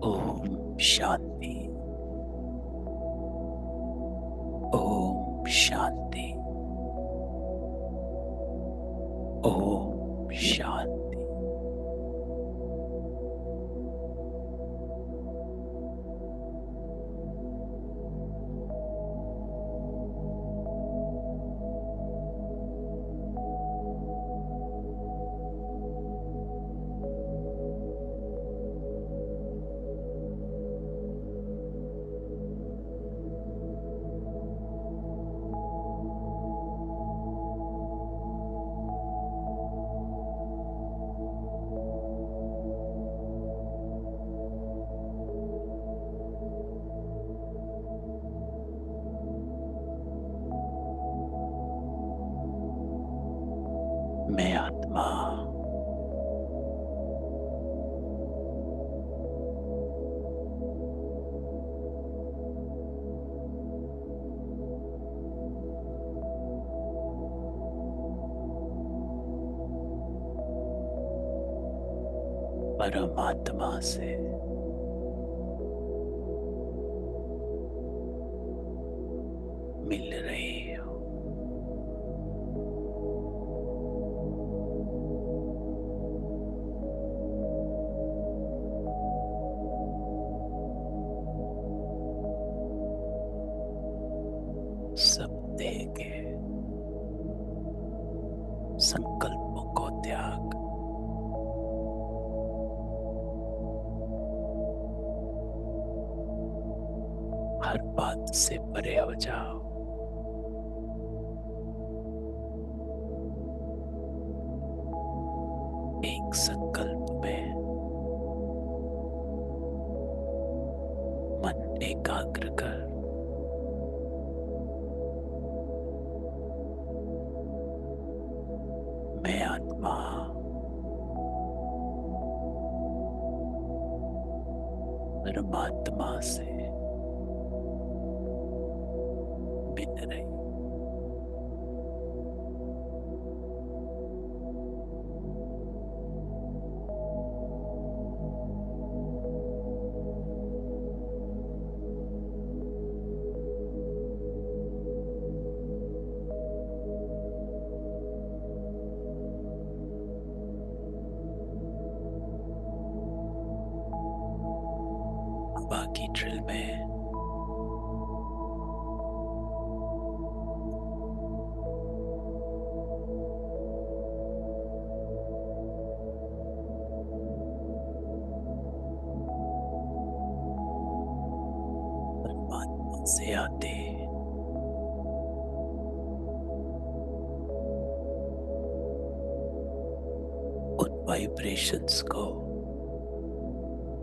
ओम शांति। ओम शांति। ओम शांति। मैं आत्मा परमात्मा से मिल रही हूँ। सब देह के संकल्पों को त्याग हर बात से परे हो जाओ। एक संकल्प में मन एकाग्र कर मैं आत्मा परमात्मा से मिल रही। बाकी ड्रिल में परमात्मा से आते उन वाइब्रेशंस को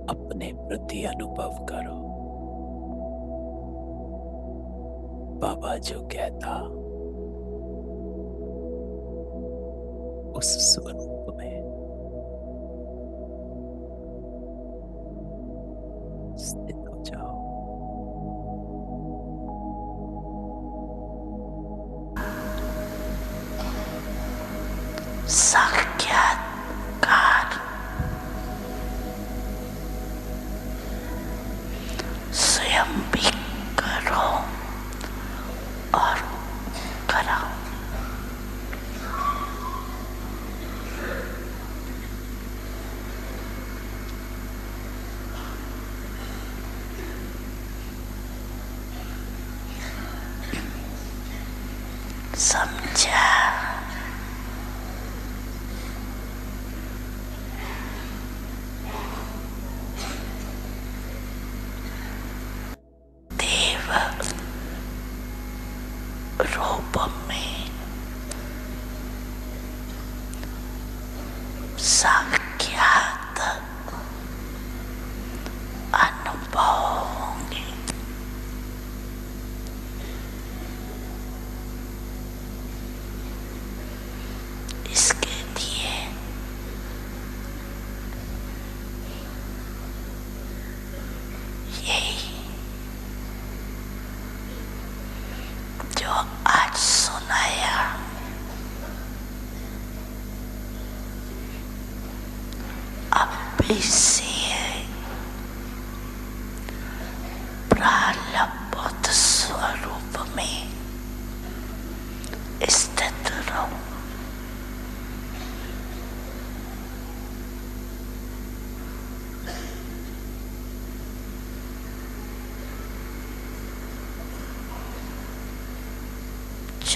अपने प्रति अनुभव करो। बाबा जो कहता उस स्वरूप में स्थित हो जाओ। साक्षात्कार स्वयं भी करो और कराओ। समझा? देव रूप में साक्षात अनुभव होंगे। इसके लिए यही जो आज सुनाया अब भी से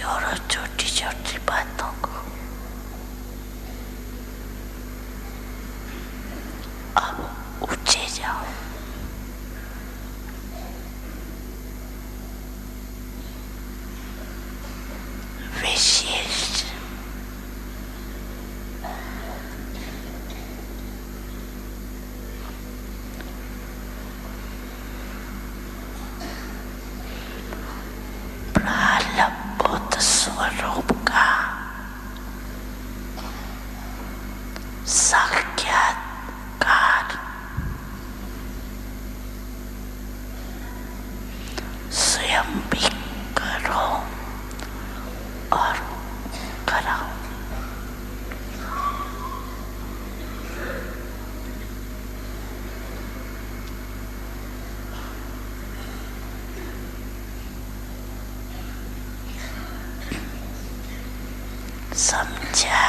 छोड़ो छोटी छोटी बातों को। अब ऊंचे जाओ। विशेष प्रलब्ध स्वरूप का साक्षात्कार स्वयं भी करो और कराओ। समझा?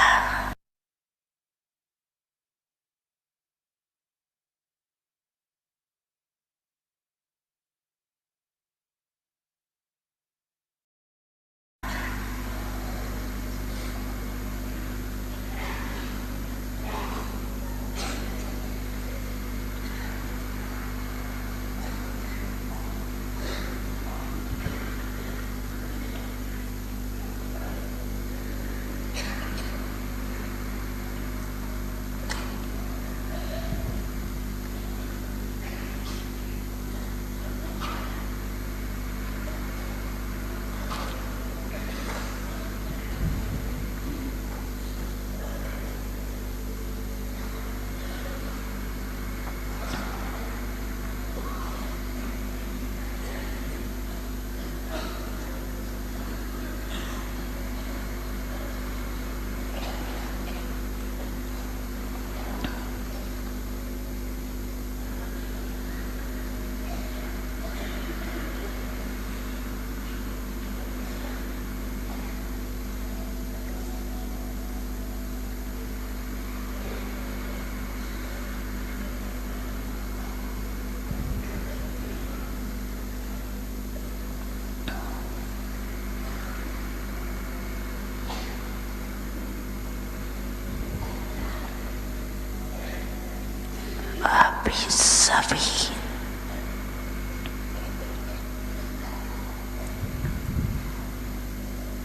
अभी सभी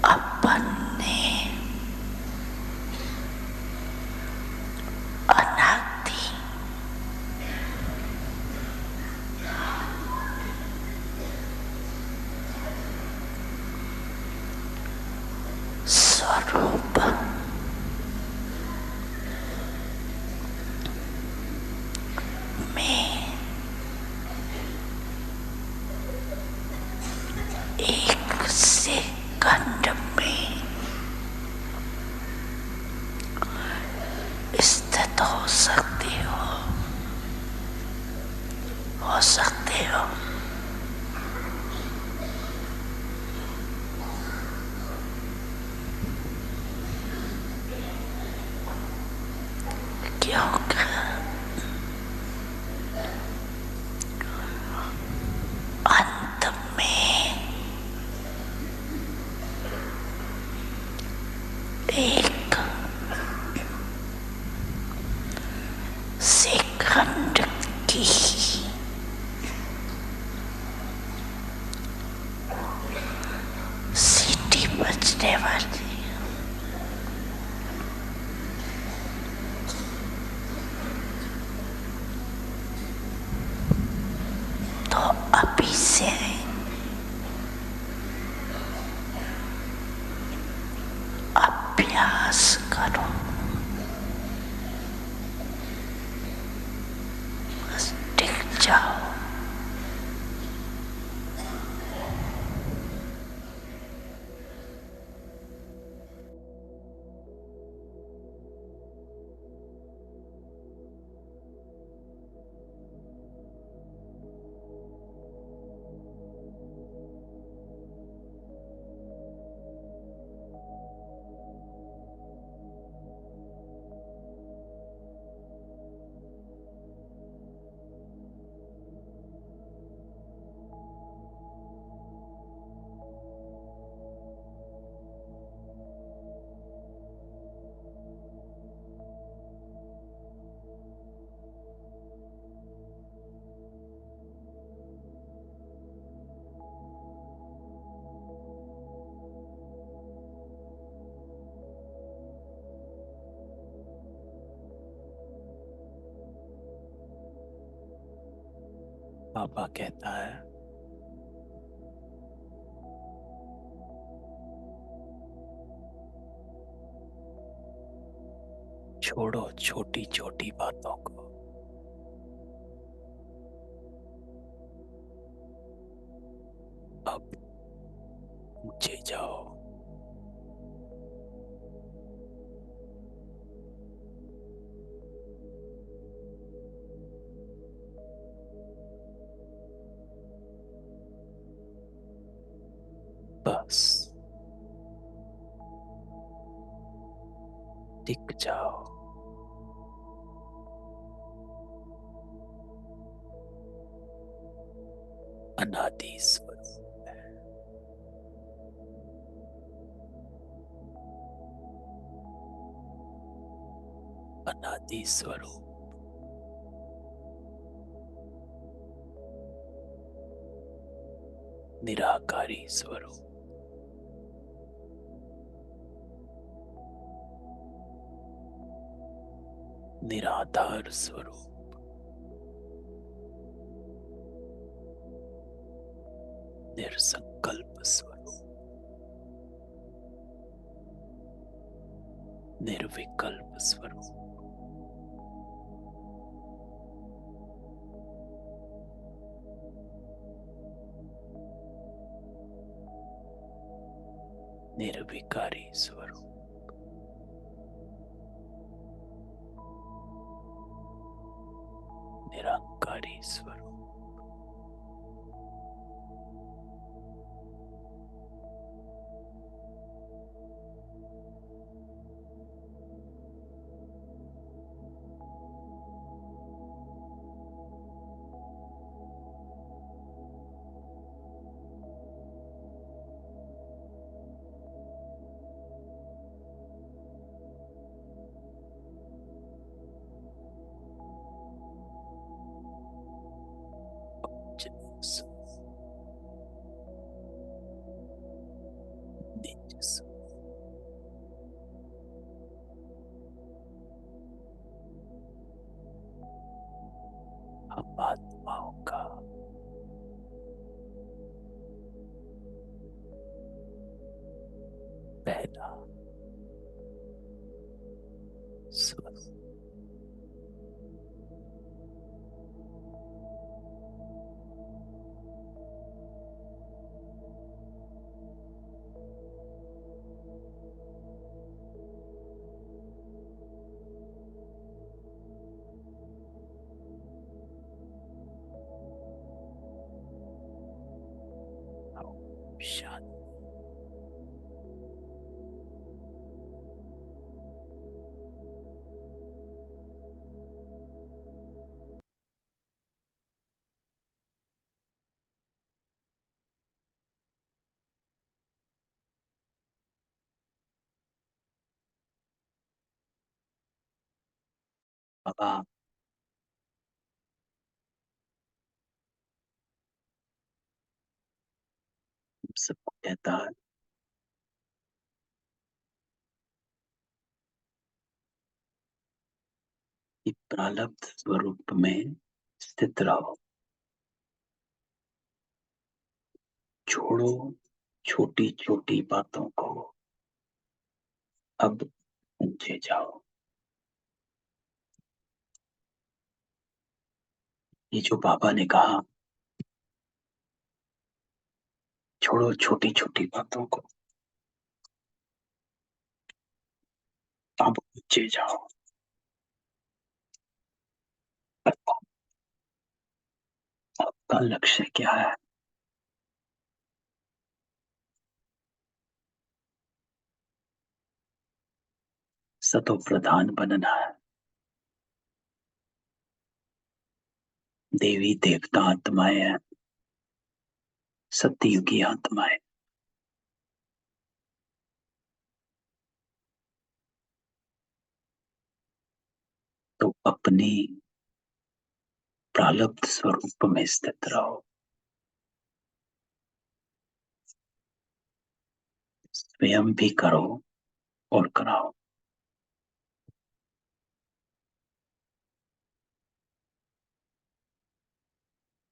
अपने अनादि स्वरूप में एक सेकंड में स्थित हो सकते हो। क्योंकि अंत में एक सेकंड की सीटी बजने वाली। तो अभी से अभ्यास करो। बस टिक पापा कहता है, छोड़ो छोटी छोटी बातों को, अब ऊंचे जाओ। बस टिक जाओ। अनादि स्वरूप है, अनादि स्वरूप, निराकारी स्वरूप, निराधार स्वरूप, निर्संकल्प स्वरूप, निर्विकल्प स्वरूप, निर्विकारी स्वरूप, निरंकारी स्वरूप, निज स्वरूप, हम आत्माओं का पहला स्वरूप, शांति, बाबा सबको कहता है कि प्रारब्ध स्वरूप में स्थित रहो, छोड़ो छोटी छोटी बातों को, अब ऊंचे जाओ। ये जो बाबा ने कहा, छोड़ो छोटी छोटी बातों को, अब ऊंचे जाओ। आपका लक्ष्य क्या है? सतो प्रधान बनना है। देवी देवता आत्माएं हैं, सतयुगी आत्माएं। तो अपनी प्रारब्ध स्वरूप में स्थित रहो, स्वयं भी करो और कराओ।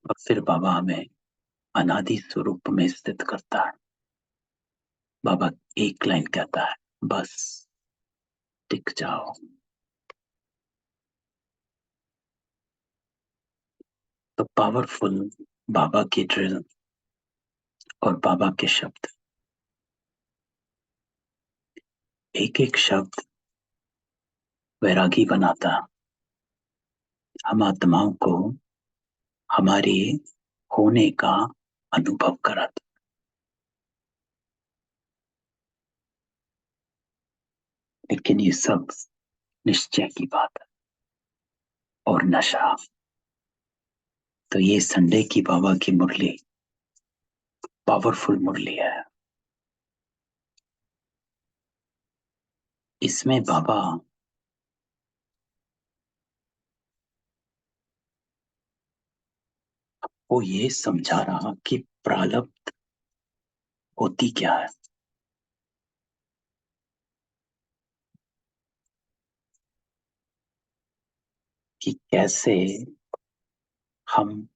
और फिर बाबा हमें अनादि स्वरूप में स्थित करता है। बाबा एक लाइन कहता है, बस टिक जाओ। तो पावरफुल बाबा की ड्रिल और बाबा के शब्द, एक एक शब्द वैरागी बनाता, हम आत्माओं को हमारे होने का अनुभव कराता। लेकिन ये सब निश्चय की बात है। और नशा, तो ये संडे की बाबा की मुरली पावरफुल मुरली है। इसमें बाबा वो ये समझा रहा कि प्रारब्ध होती क्या है, कि कैसे हम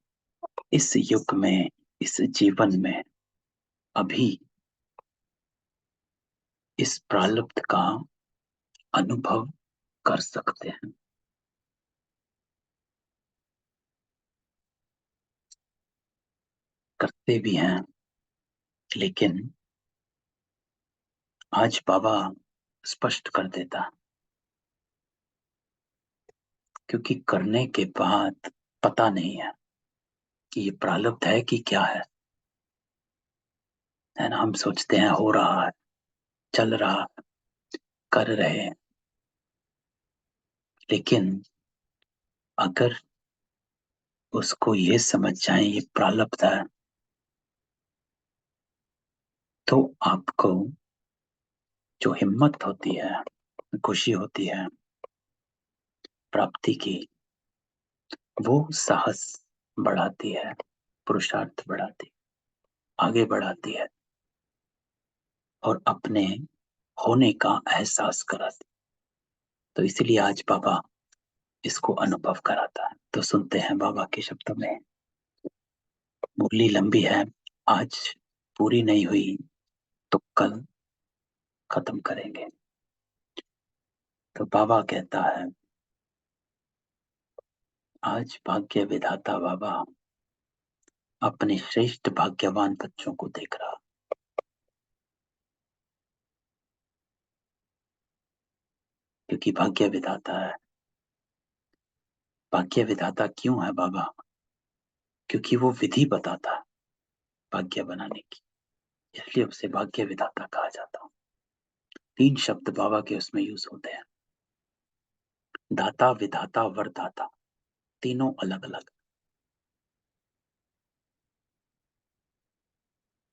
इस युग में, इस जीवन में अभी इस प्रारब्ध का अनुभव कर सकते हैं। करते भी हैं, लेकिन आज बाबा स्पष्ट कर देता, क्योंकि करने के बाद पता नहीं है कि ये प्रारब्ध है कि क्या है ना। हम सोचते हैं हो रहा है, चल रहा है, कर रहे हैं, लेकिन अगर उसको ये समझ जाए ये प्रारब्ध है, तो आपको जो हिम्मत होती है, खुशी होती है प्राप्ति की, वो साहस बढ़ाती है, पुरुषार्थ बढ़ाती, आगे बढ़ाती है और अपने होने का एहसास कराती। तो इसलिए आज बाबा इसको अनुभव कराता है। तो सुनते हैं बाबा के शब्दों में। मुरली लंबी है, आज पूरी नहीं हुई तो कल खत्म करेंगे। तो बाबा कहता है, आज भाग्य विधाता बाबा अपने श्रेष्ठ भाग्यवान बच्चों को देख रहा, क्योंकि भाग्य विधाता है। भाग्य विधाता क्यों है बाबा? क्योंकि वो विधि बताता है भाग्य बनाने की, इसलिए उसे भाग्य विधाता कहा जाता है। 3 शब्द बाबा के उसमें यूज होते हैं, दाता, विधाता, वरदाता, तीनों अलग अलग।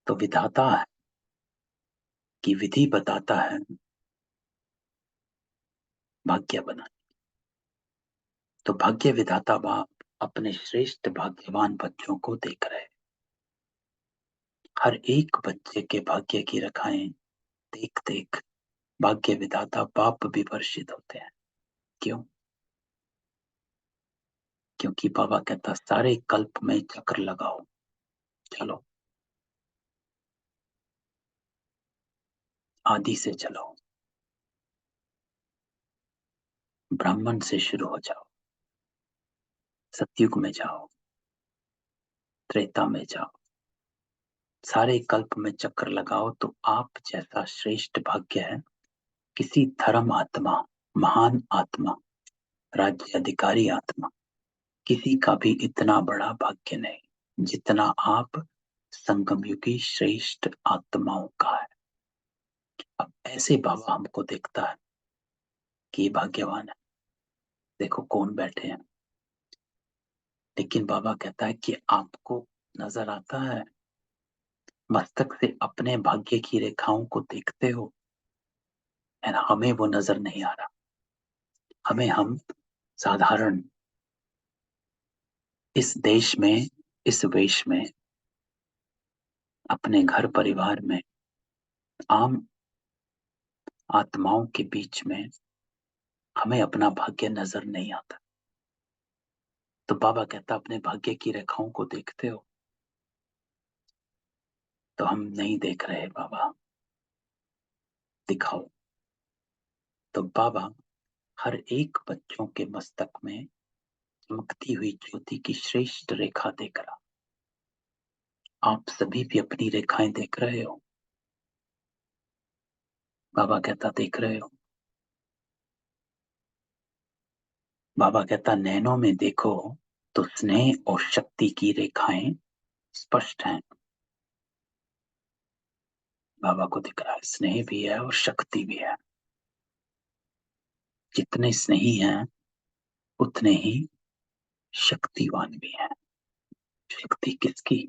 तो विधाता है कि विधि बताता है भाग्य बना। तो भाग्य विधाता बाप अपने श्रेष्ठ भाग्यवान बच्चों को देख रहे, हर एक बच्चे के भाग्य की रेखाएं देख देख भाग्य विधाता बाप भी वर्षित होते हैं। क्यों? क्योंकि बाबा कहता सारे कल्प में चक्र लगाओ, चलो आदि से चलो, ब्राह्मण से शुरू हो जाओ, सतयुग में जाओ, त्रेता में जाओ, सारे कल्प में चक्कर लगाओ, तो आप जैसा श्रेष्ठ भाग्य है किसी धर्म आत्मा, महान आत्मा, राज्य अधिकारी आत्मा, किसी का भी इतना बड़ा भाग्य नहीं जितना आप संगमयुगी श्रेष्ठ आत्माओं का है। अब ऐसे बाबा हमको देखता है कि ये भाग्यवान है, देखो कौन बैठे हैं। लेकिन बाबा कहता है कि आपको नजर आता है, मस्तक से अपने भाग्य की रेखाओं को देखते हो, है ना। हमें वो नजर नहीं आ रहा, हमें हम साधारण इस देश में, इस वेश में, अपने घर परिवार में, आम आत्माओं के बीच में हमें अपना भाग्य नजर नहीं आता। तो बाबा कहता अपने भाग्य की रेखाओं को देखते हो? तो हम नहीं देख रहे बाबा, दिखाओ। तो बाबा हर एक बच्चों के मस्तक में चमकती हुई ज्योति की श्रेष्ठ रेखा देख रहा। आप सभी भी अपनी रेखाएं देख रहे हो? बाबा कहता देख रहे हो? बाबा कहता नैनों में देखो तो स्नेह और शक्ति की रेखाएं स्पष्ट हैं। बाबा को दिख रहा है स्नेह भी है और शक्ति भी है। जितने स्नेही हैं उतने ही शक्तिवान भी हैं। शक्ति किसकी?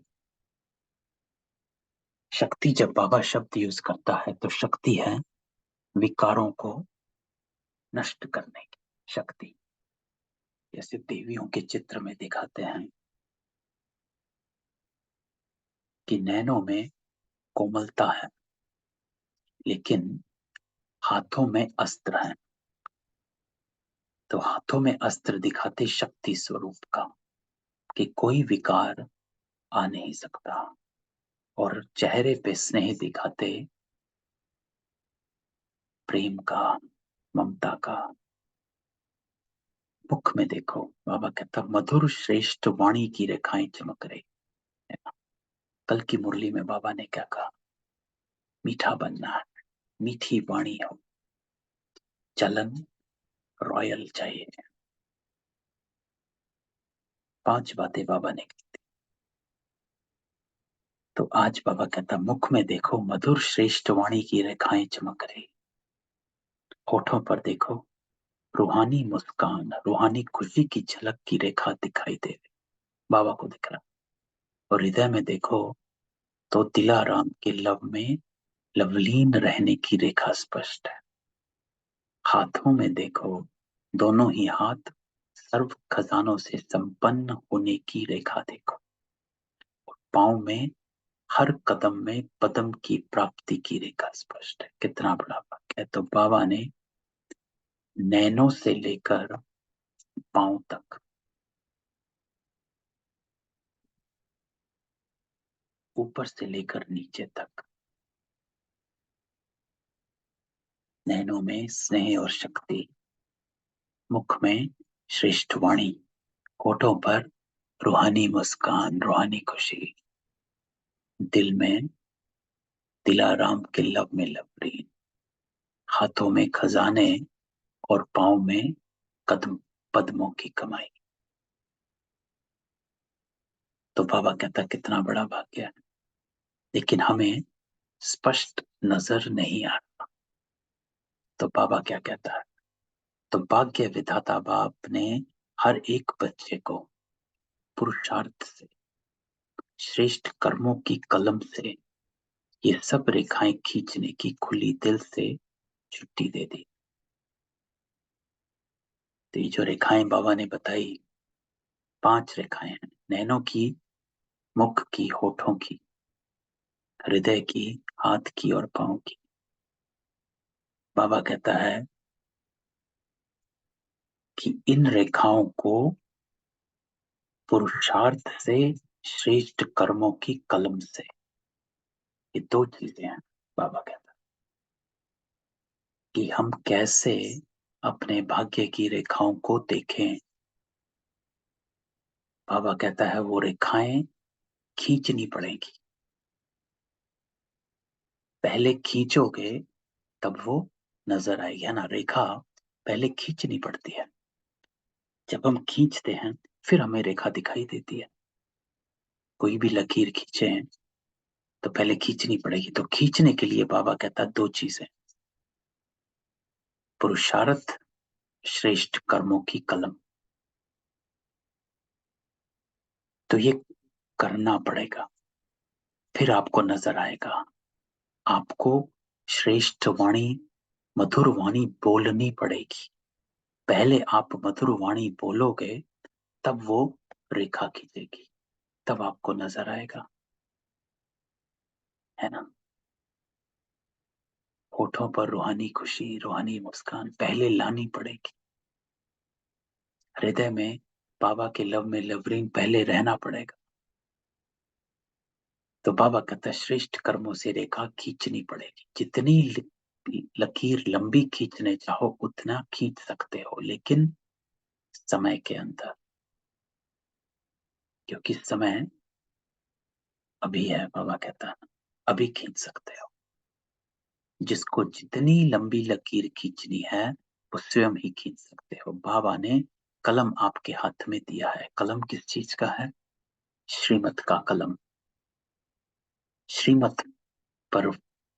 शक्ति, जब बाबा शब्द यूज करता है तो शक्ति है विकारों को नष्ट करने की शक्ति। जैसे देवियों के चित्र में दिखाते हैं कि नैनों में कोमलता है, लेकिन हाथों में अस्त्र है। तो हाथों में अस्त्र दिखाते शक्ति स्वरूप का, कि कोई विकार आ नहीं सकता। और चेहरे पे स्नेह दिखाते प्रेम का, ममता का। मुख में देखो, बाबा कहता मधुर श्रेष्ठ वाणी की रेखाएं चमक रही है। कल की मुरली में बाबा ने क्या कहा? मीठा बनना है, मीठी वाणी हो, चलन रॉयल चाहिए। 5 बातें बाबा ने की थी। तो आज बाबा कहता मुख में देखो मधुर श्रेष्ठ वाणी की रेखाएं चमक रही। होठों पर देखो रूहानी मुस्कान, रूहानी खुशी की झलक की रेखा दिखाई दे रही। बाबा को दिख रहा। और हृदय में देखो तो दिलाराम के लव में लवलीन रहने की रेखा स्पष्ट है। हाथों में देखो, दोनों ही हाथ सर्व खजानों से संपन्न होने की रेखा देखो। पांव में हर कदम में पदम की प्राप्ति की रेखा स्पष्ट है। कितना बड़ा वाक्य है। तो बाबा ने नैनों से लेकर पांव तक, ऊपर से लेकर नीचे तक, नैनों में स्नेह और शक्ति, मुख में श्रेष्ठ वाणी, होठों पर रूहानी मुस्कान, रूहानी खुशी, दिल में दिलाराम के लब में लबरीन, हाथों में खजाने और पांव में कदम पद्मों की कमाई। तो बाबा कहता कितना बड़ा भाग्य है। लेकिन हमें स्पष्ट नजर नहीं आ रहा। तो बाबा क्या कहता है? तो भाग्य विधाता बाप ने हर एक बच्चे को पुरुषार्थ से, श्रेष्ठ कर्मों की कलम से ये सब रेखाएं खींचने की खुली दिल से छुट्टी दे दी। तो ये जो रेखाएं बाबा ने बताई, 5 रेखाएं हैं। नैनों की, मुख की, होठों की, हृदय की, हाथ की और पांव की। बाबा कहता है कि इन रेखाओं को पुरुषार्थ से, श्रेष्ठ कर्मों की कलम से, ये 2 चीजें हैं। बाबा कहता है कि हम कैसे अपने भाग्य की रेखाओं को देखें। बाबा कहता है वो रेखाएं खींचनी पड़ेगी। पहले खींचोगे तब वो नजर आएगी, है ना। रेखा पहले खींचनी पड़ती है। जब हम खींचते हैं फिर हमें रेखा दिखाई देती है। कोई भी लकीर खींचे हैं तो पहले खींचनी पड़ेगी। तो खींचने के लिए बाबा कहता है 2 चीजें, पुरुषार्थ, श्रेष्ठ कर्मों की कलम। तो ये करना पड़ेगा, फिर आपको नजर आएगा। आपको श्रेष्ठ वाणी, मधुर वाणी बोलनी पड़ेगी। पहले आप मधुर वाणी बोलोगे तब वो रेखा खींचेगी, तब आपको नजर आएगा, है ना। होठों पर रूहानी खुशी, रूहानी मुस्कान पहले लानी पड़ेगी। हृदय में बाबा के लव में लवरिंग पहले रहना पड़ेगा। तो बाबा कहता है श्रेष्ठ कर्मों से रेखा खींचनी पड़ेगी। जितनी लकीर लंबी खींचने चाहो उतना खींच सकते हो, लेकिन समय के अंदर, क्योंकि समय अभी है। बाबा कहता है अभी खींच सकते हो। जिसको जितनी लंबी लकीर खींचनी है वो स्वयं ही खींच सकते हो। बाबा ने कलम आपके हाथ में दिया है। कलम किस चीज का है? श्रीमत का कलम। श्रीमत पर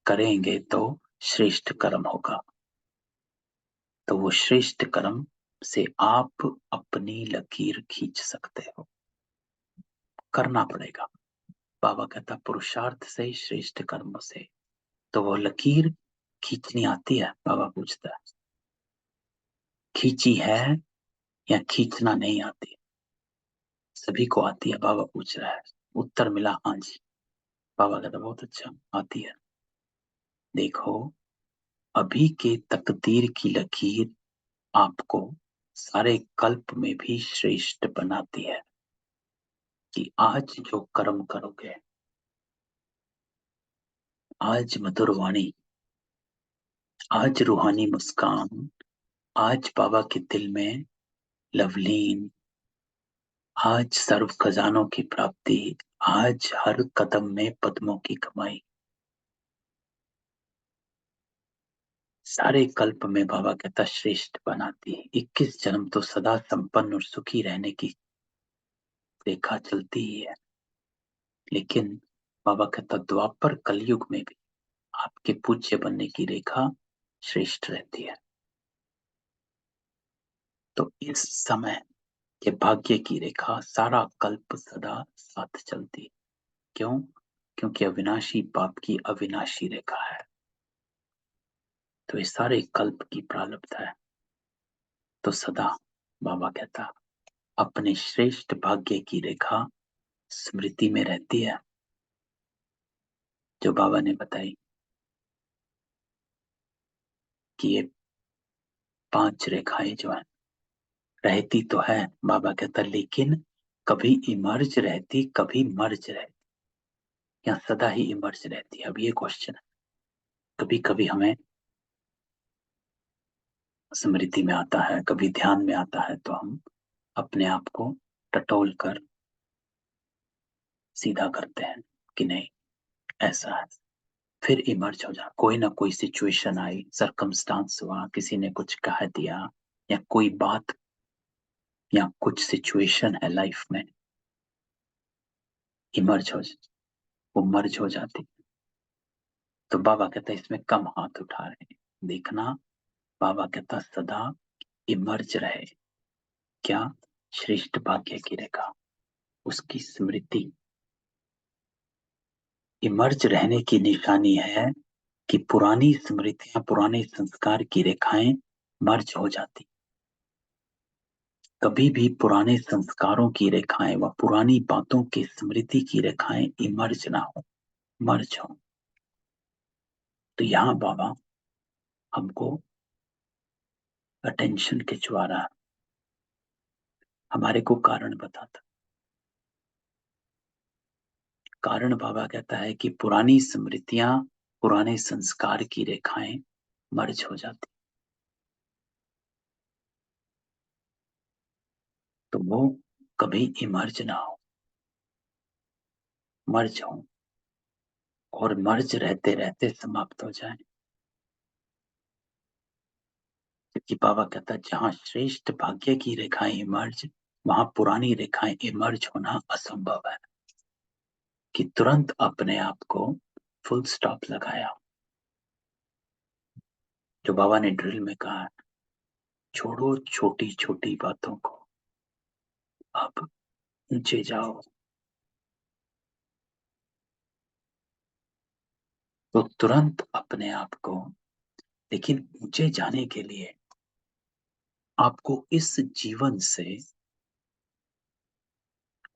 करेंगे तो श्रेष्ठ कर्म होगा। तो वो श्रेष्ठ कर्म से आप अपनी लकीर खींच सकते हो। करना पड़ेगा। बाबा कहता पुरुषार्थ से श्रेष्ठ कर्म से। तो वो लकीर खींचनी आती है? बाबा पूछता है खींची है या खींचना नहीं आती? सभी को आती है। बाबा पूछ रहा है। उत्तर मिला हाँ जी। बाबा कहता बहुत अच्छा, आती है। देखो अभी के तकदीर की लकीर आपको सारे कल्प में भी श्रेष्ठ बनाती है। कि आज जो कर्म करोगे, आज मधुर वाणी, आज रूहानी मुस्कान, आज बाबा के दिल में लवलीन, आज सर्व खजानों की प्राप्ति, आज हर कदम में पद्मों की कमाई, सारे कल्प में बाबा कहता श्रेष्ठ बनाती है। 21 जन्म तो सदा संपन्न और सुखी रहने की रेखा चलती ही है, लेकिन बाबा कहता द्वापर कलयुग में भी आपके पूज्य बनने की रेखा श्रेष्ठ रहती है। तो इस समय के भाग्य की रेखा सारा कल्प सदा साथ चलती है। क्यों? क्योंकि अविनाशी पाप की अविनाशी रेखा है। तो ये सारे कल्प की प्रारब्ध है। तो सदा बाबा कहता अपने श्रेष्ठ भाग्य की रेखा स्मृति में रहती है, जो बाबा ने बताई कि ये 5 रेखाएं जो है रहती तो है। बाबा कहता लेकिन कभी इमर्ज रहती, कभी मर्ज रहती, या सदा ही इमर्ज रहती है। अब ये क्वेश्चन है। कभी कभी हमें स्मृति में आता है, कभी ध्यान में आता है, तो हम अपने आप को टटोल कर सीधा करते हैं कि नहीं ऐसा है। फिर इमर्ज हो जा, कोई ना कोई सिचुएशन आई, सरकमस्टांस हुआ, किसी ने कुछ कह दिया, या कोई बात या कुछ सिचुएशन है लाइफ में, इमर्ज हो, वो मर्ज हो जाती। तो बाबा कहता है इसमें कम हाथ उठा रहे हैं। देखना बाबा कहता सदा इमर्ज रहे। क्या? श्रेष्ठ भाग्य की रेखा, उसकी स्मृति। इमर्ज रहने की निशानी है कि पुरानी स्मृतियां, पुराने संस्कार की रेखाएं मर्ज हो जाती। कभी भी पुराने संस्कारों की रेखाएं व पुरानी बातों की स्मृति की रेखाएं इमर्ज ना हो, मर्ज हो। तो यहां बाबा हमको अटेंशन खिंचवा रहा है, हमारे को कारण बताता। कारण बाबा कहता है कि पुरानी स्मृतियां, पुराने संस्कार की रेखाएं मर्ज हो जाती, तो वो कभी इमर्ज ना हो, मर्ज हो, और मर्ज रहते रहते समाप्त हो जाए। क्योंकि बाबा कहता है जहां श्रेष्ठ भाग्य की रेखाएं इमर्ज, वहां पुरानी रेखाएं इमर्ज होना असंभव है। कि तुरंत अपने आप को फुल स्टॉप लगाया। जो बाबा ने ड्रिल में कहा छोड़ो छोटी छोटी बातों को, अब ऊंचे जाओ। तो तुरंत अपने आप को, लेकिन ऊंचे जाने के लिए आपको इस जीवन से,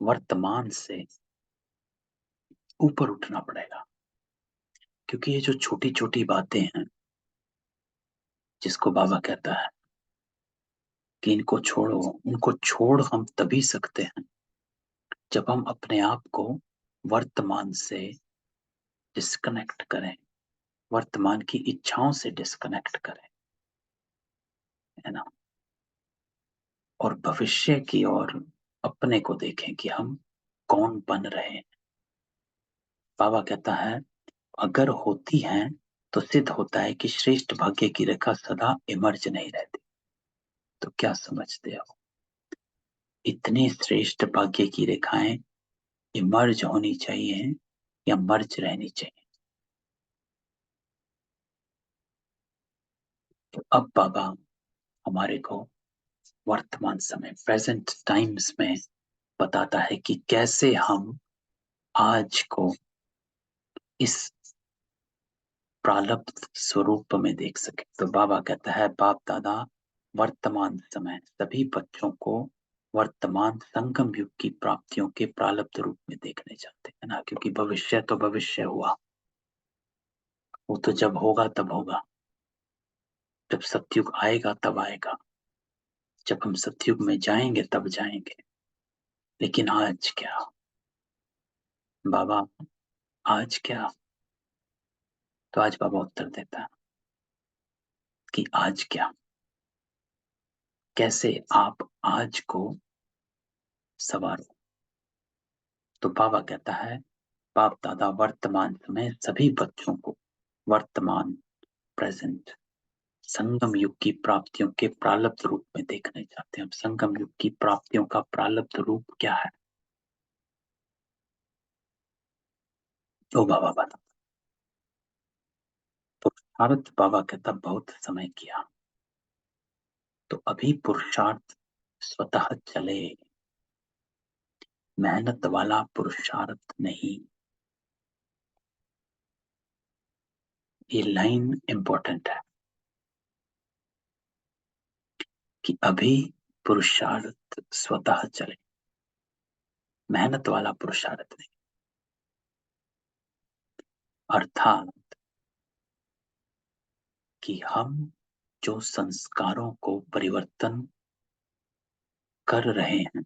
वर्तमान से ऊपर उठना पड़ेगा। क्योंकि ये जो छोटी छोटी बातें हैं, जिसको बाबा कहता है कि इनको छोड़ो। उनको छोड़ हम तभी सकते हैं जब हम अपने आप को वर्तमान से डिस्कनेक्ट करें, वर्तमान की इच्छाओं से डिस्कनेक्ट करें, है ना, और भविष्य की ओर अपने को देखें कि हम कौन बन रहे हैं। बाबा कहता है अगर होती हैं तो सिद्ध होता है कि श्रेष्ठ भाग्य की रेखा सदा इमर्ज नहीं रहती। तो क्या समझते हो, इतनी श्रेष्ठ भाग्य की रेखाएं इमर्ज होनी चाहिए या मर्ज रहनी चाहिए? तो अब बाबा हमारे को वर्तमान समय, प्रेजेंट टाइम्स में बताता है कि कैसे हम आज को इस प्रालब्ध स्वरूप में देख सके। तो बाबा कहता है बाप दादा वर्तमान समय सभी बच्चों को वर्तमान संगम युग की प्राप्तियों के प्रालब्ध रूप में देखने चाहते हैं ना, क्योंकि भविष्य तो भविष्य हुआ, वो तो जब होगा तब होगा, जब सतयुग आएगा तब आएगा, जब हम सतयुग में जाएंगे तब जाएंगे। लेकिन आज क्या बाबा, आज क्या? तो आज बाबा उत्तर देता है कि आज क्या, कैसे आप आज को सवारो। तो बाबा कहता है बाप दादा वर्तमान समय सभी बच्चों को वर्तमान, प्रेजेंट, संगम युग की प्राप्तियों के प्रालब्ध रूप में देखने चाहते हैं। अब संगम युग की प्राप्तियों का प्रालब्ध रूप क्या है? तो बाबा बता। पुरुषार्थ बाबा कहता बहुत समय किया, तो अभी पुरुषार्थ स्वतः चले, मेहनत वाला पुरुषार्थ नहीं। ये लाइन इंपॉर्टेंट है कि अभी पुरुषार्थ स्वतः चले, मेहनत वाला पुरुषार्थ नहीं। अर्थात कि हम जो संस्कारों को परिवर्तन कर रहे हैं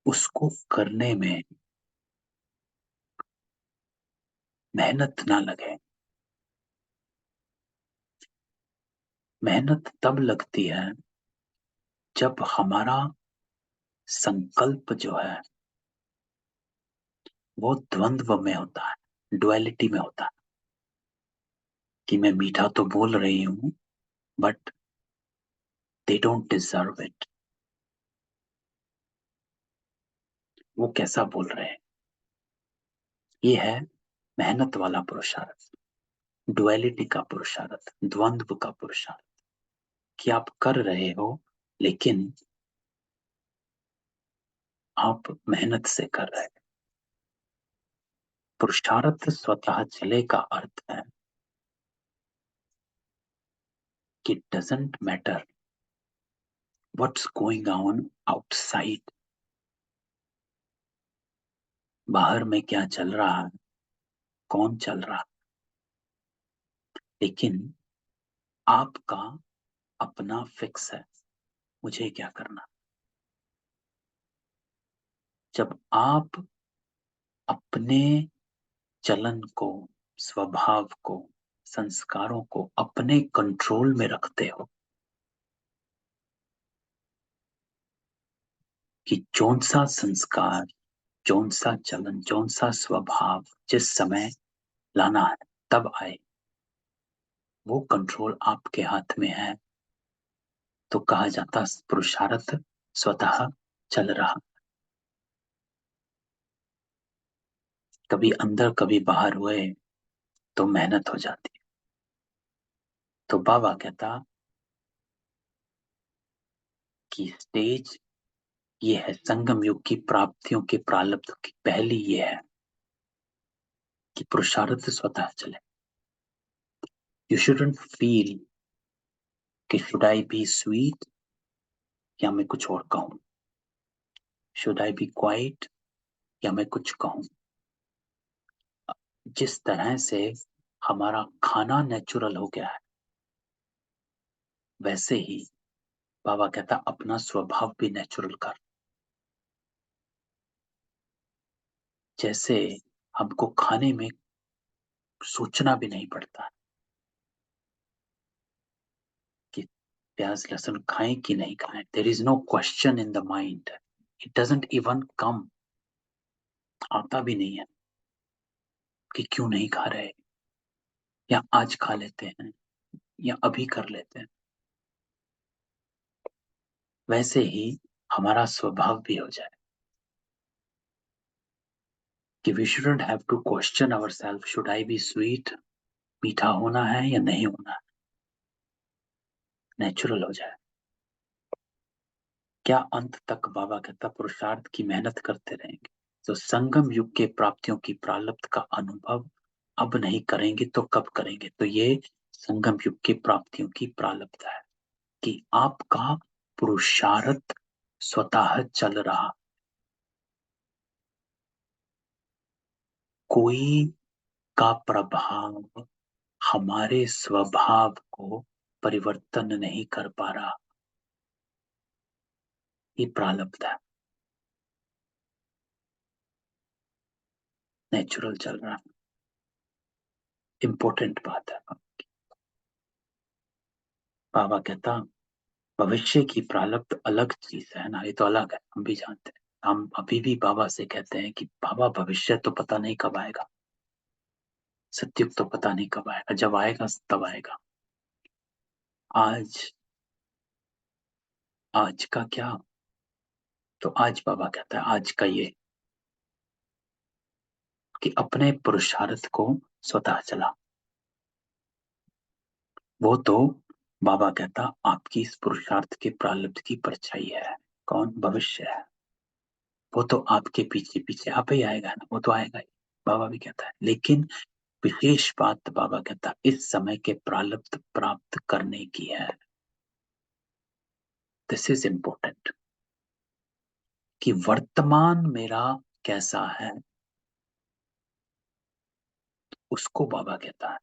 उसको करने में मेहनत ना लगे। मेहनत तब लगती है जब हमारा संकल्प जो है वो द्वंद्व में होता है, डुअलिटी में होता है, कि मैं मीठा तो बोल रही हूं but they don't deserve it. वो कैसा बोल रहे हैं? ये है मेहनत वाला पुरुषार्थ, डुअलिटी का पुरुषार्थ, द्वंद्व का पुरुषार्थ, कि आप कर रहे हो लेकिन आप मेहनत से कर रहे हैं। पुरुषार्थ स्वतः चले का अर्थ है कि doesn't matter what's going on outside, बाहर में क्या चल रहा है, कौन चल रहा है, लेकिन आपका अपना फिक्स है, मुझे क्या करना। जब आप अपने चलन को, स्वभाव को, संस्कारों को अपने कंट्रोल में रखते हो कि जौन सा संस्कार, जौन सा चलन, जौन सा स्वभाव जिस समय लाना है तब आए, वो कंट्रोल आपके हाथ में है, तो कहा जाता पुरुषार्थ स्वतः चल रहा। कभी अंदर कभी बाहर हुए तो मेहनत हो जाती है। तो बाबा कहता कि स्टेज ये है, संगम युग की प्राप्तियों के प्रारब्ध की पहली ये है कि पुरुषार्थ स्वतः चले। यू शुडंट फील कि शुड आई बी स्वीट या मैं कुछ और कहूं, शुड आई बी क्वाइट या मैं कुछ कहूं। जिस तरह से हमारा खाना नेचुरल हो गया है, वैसे ही बाबा कहता अपना स्वभाव भी नेचुरल कर। जैसे हमको खाने में सोचना भी नहीं पड़ता कि प्याज लहसुन खाएं कि नहीं खाएं। There is no question in the mind, it doesn't even come, आता भी नहीं है कि क्यों नहीं खा रहे, या आज खा लेते हैं, या अभी कर लेते हैं। वैसे ही हमारा स्वभाव भी हो जाए कि we shouldn't have to question ourselves, should I be sweet, मीठा होना है या नहीं होना है, नेचुरल हो जाए। क्या अंत तक बाबा कहता पुरुषार्थ की मेहनत करते रहेंगे तो संगम युग के प्राप्तियों की प्रारब्ध का अनुभव अब नहीं करेंगे तो कब करेंगे? तो ये संगम युग की प्राप्तियों की प्रारब्ध है कि आपका पुरुषार्थ स्वतः चल रहा, कोई का प्रभाव हमारे स्वभाव को परिवर्तन नहीं कर पा रहा। ये प्रारब्ध है, नेचुरल चल रहा है। इंपॉर्टेंट बात है। बाबा कहता भविष्य की प्रारब्ध अलग चीज है ना, ये तो अलग है, हम भी जानते हैं। हम अभी भी बाबा से कहते हैं कि बाबा भविष्य तो पता नहीं कब आएगा, सत्युग तो पता नहीं कब आएगा, जब आएगा तब आएगा। आज आज का क्या? तो आज बाबा कहता है आज का ये कि अपने पुरुषार्थ को स्वतः चला। वो तो बाबा कहता आपकी इस पुरुषार्थ के प्रारब्ध की परछाई है। कौन? भविष्य है। वो तो आपके पीछे पीछे आप ही आएगा ना, वो तो आएगा ही, बाबा भी कहता है। लेकिन विशेष बात बाबा कहता इस समय के प्रारब्ध प्राप्त करने की है। दिस इज इंपॉर्टेंट कि वर्तमान मेरा कैसा है, उसको बाबा कहता है।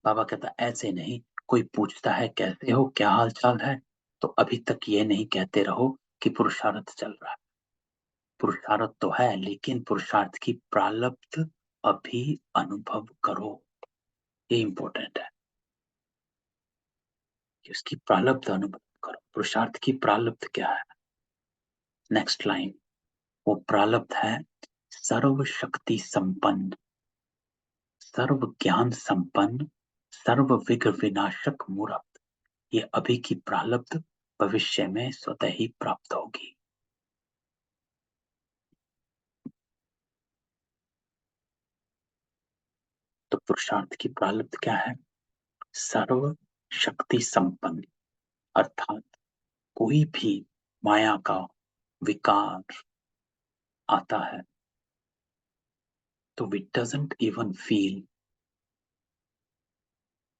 बाबा कहता ऐसे नहीं, कोई पूछता है कैसे हो, क्या हाल चाल है, तो अभी तक ये नहीं कहते रहो कि पुरुषार्थ चल रहा है। पुरुषार्थ तो है, लेकिन पुरुषार्थ की प्रारब्ध अभी अनुभव करो। ये इंपॉर्टेंट है कि उसकी प्रारब्ध अनुभव करो। पुरुषार्थ की प्रारब्ध क्या है? नेक्स्ट लाइन, वो प्रारब्ध है सर्व शक्ति संपन्न, सर्व ज्ञान संपन्न, सर्व विघ्न विनाशक मूर्त। ये अभी की प्रारब्ध भविष्य में स्वतः ही प्राप्त होगी। तो पुरुषार्थ की प्रारब्ध क्या है? सर्व शक्ति संपन्न, अर्थात कोई भी माया का विकार आता है तो वी डजंट इवन फील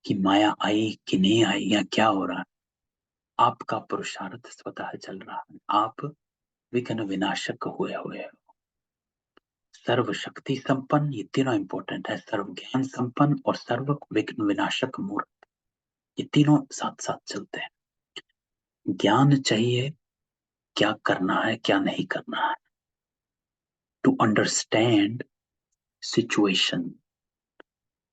कि माया आई कि नहीं आई या क्या हो रहा है। आपका पुरुषार्थ स्वतः चल रहा है, आप विघ्न विनाशक हुए हुए हो। सर्व शक्ति संपन्न, ये तीनों इंपॉर्टेंट है, सर्व ज्ञान संपन्न और सर्व विघ्न विनाशक मूर्त। ये तीनों साथ साथ चलते हैं। ज्ञान चाहिए क्या करना है क्या नहीं करना है, टू अंडरस्टैंड सिचुएशन,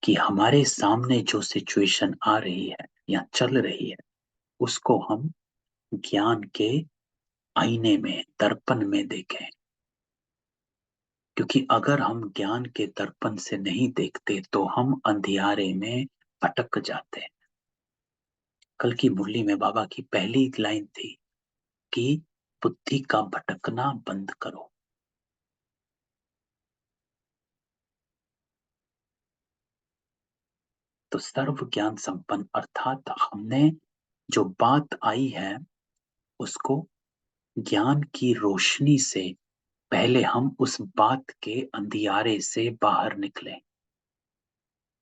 कि हमारे सामने जो सिचुएशन आ रही है या चल रही है उसको हम ज्ञान के आईने में, दर्पण में देखें। क्योंकि अगर हम ज्ञान के दर्पण से नहीं देखते तो हम अंधियारे में भटक जाते हैं। कल की मुरली में बाबा की पहली लाइन थी कि बुद्धि का भटकना बंद करो। तो सर्व ज्ञान संपन्न अर्थात हमने जो बात आई है उसको ज्ञान की रोशनी से पहले हम उस बात के अंधियारे से बाहर निकले।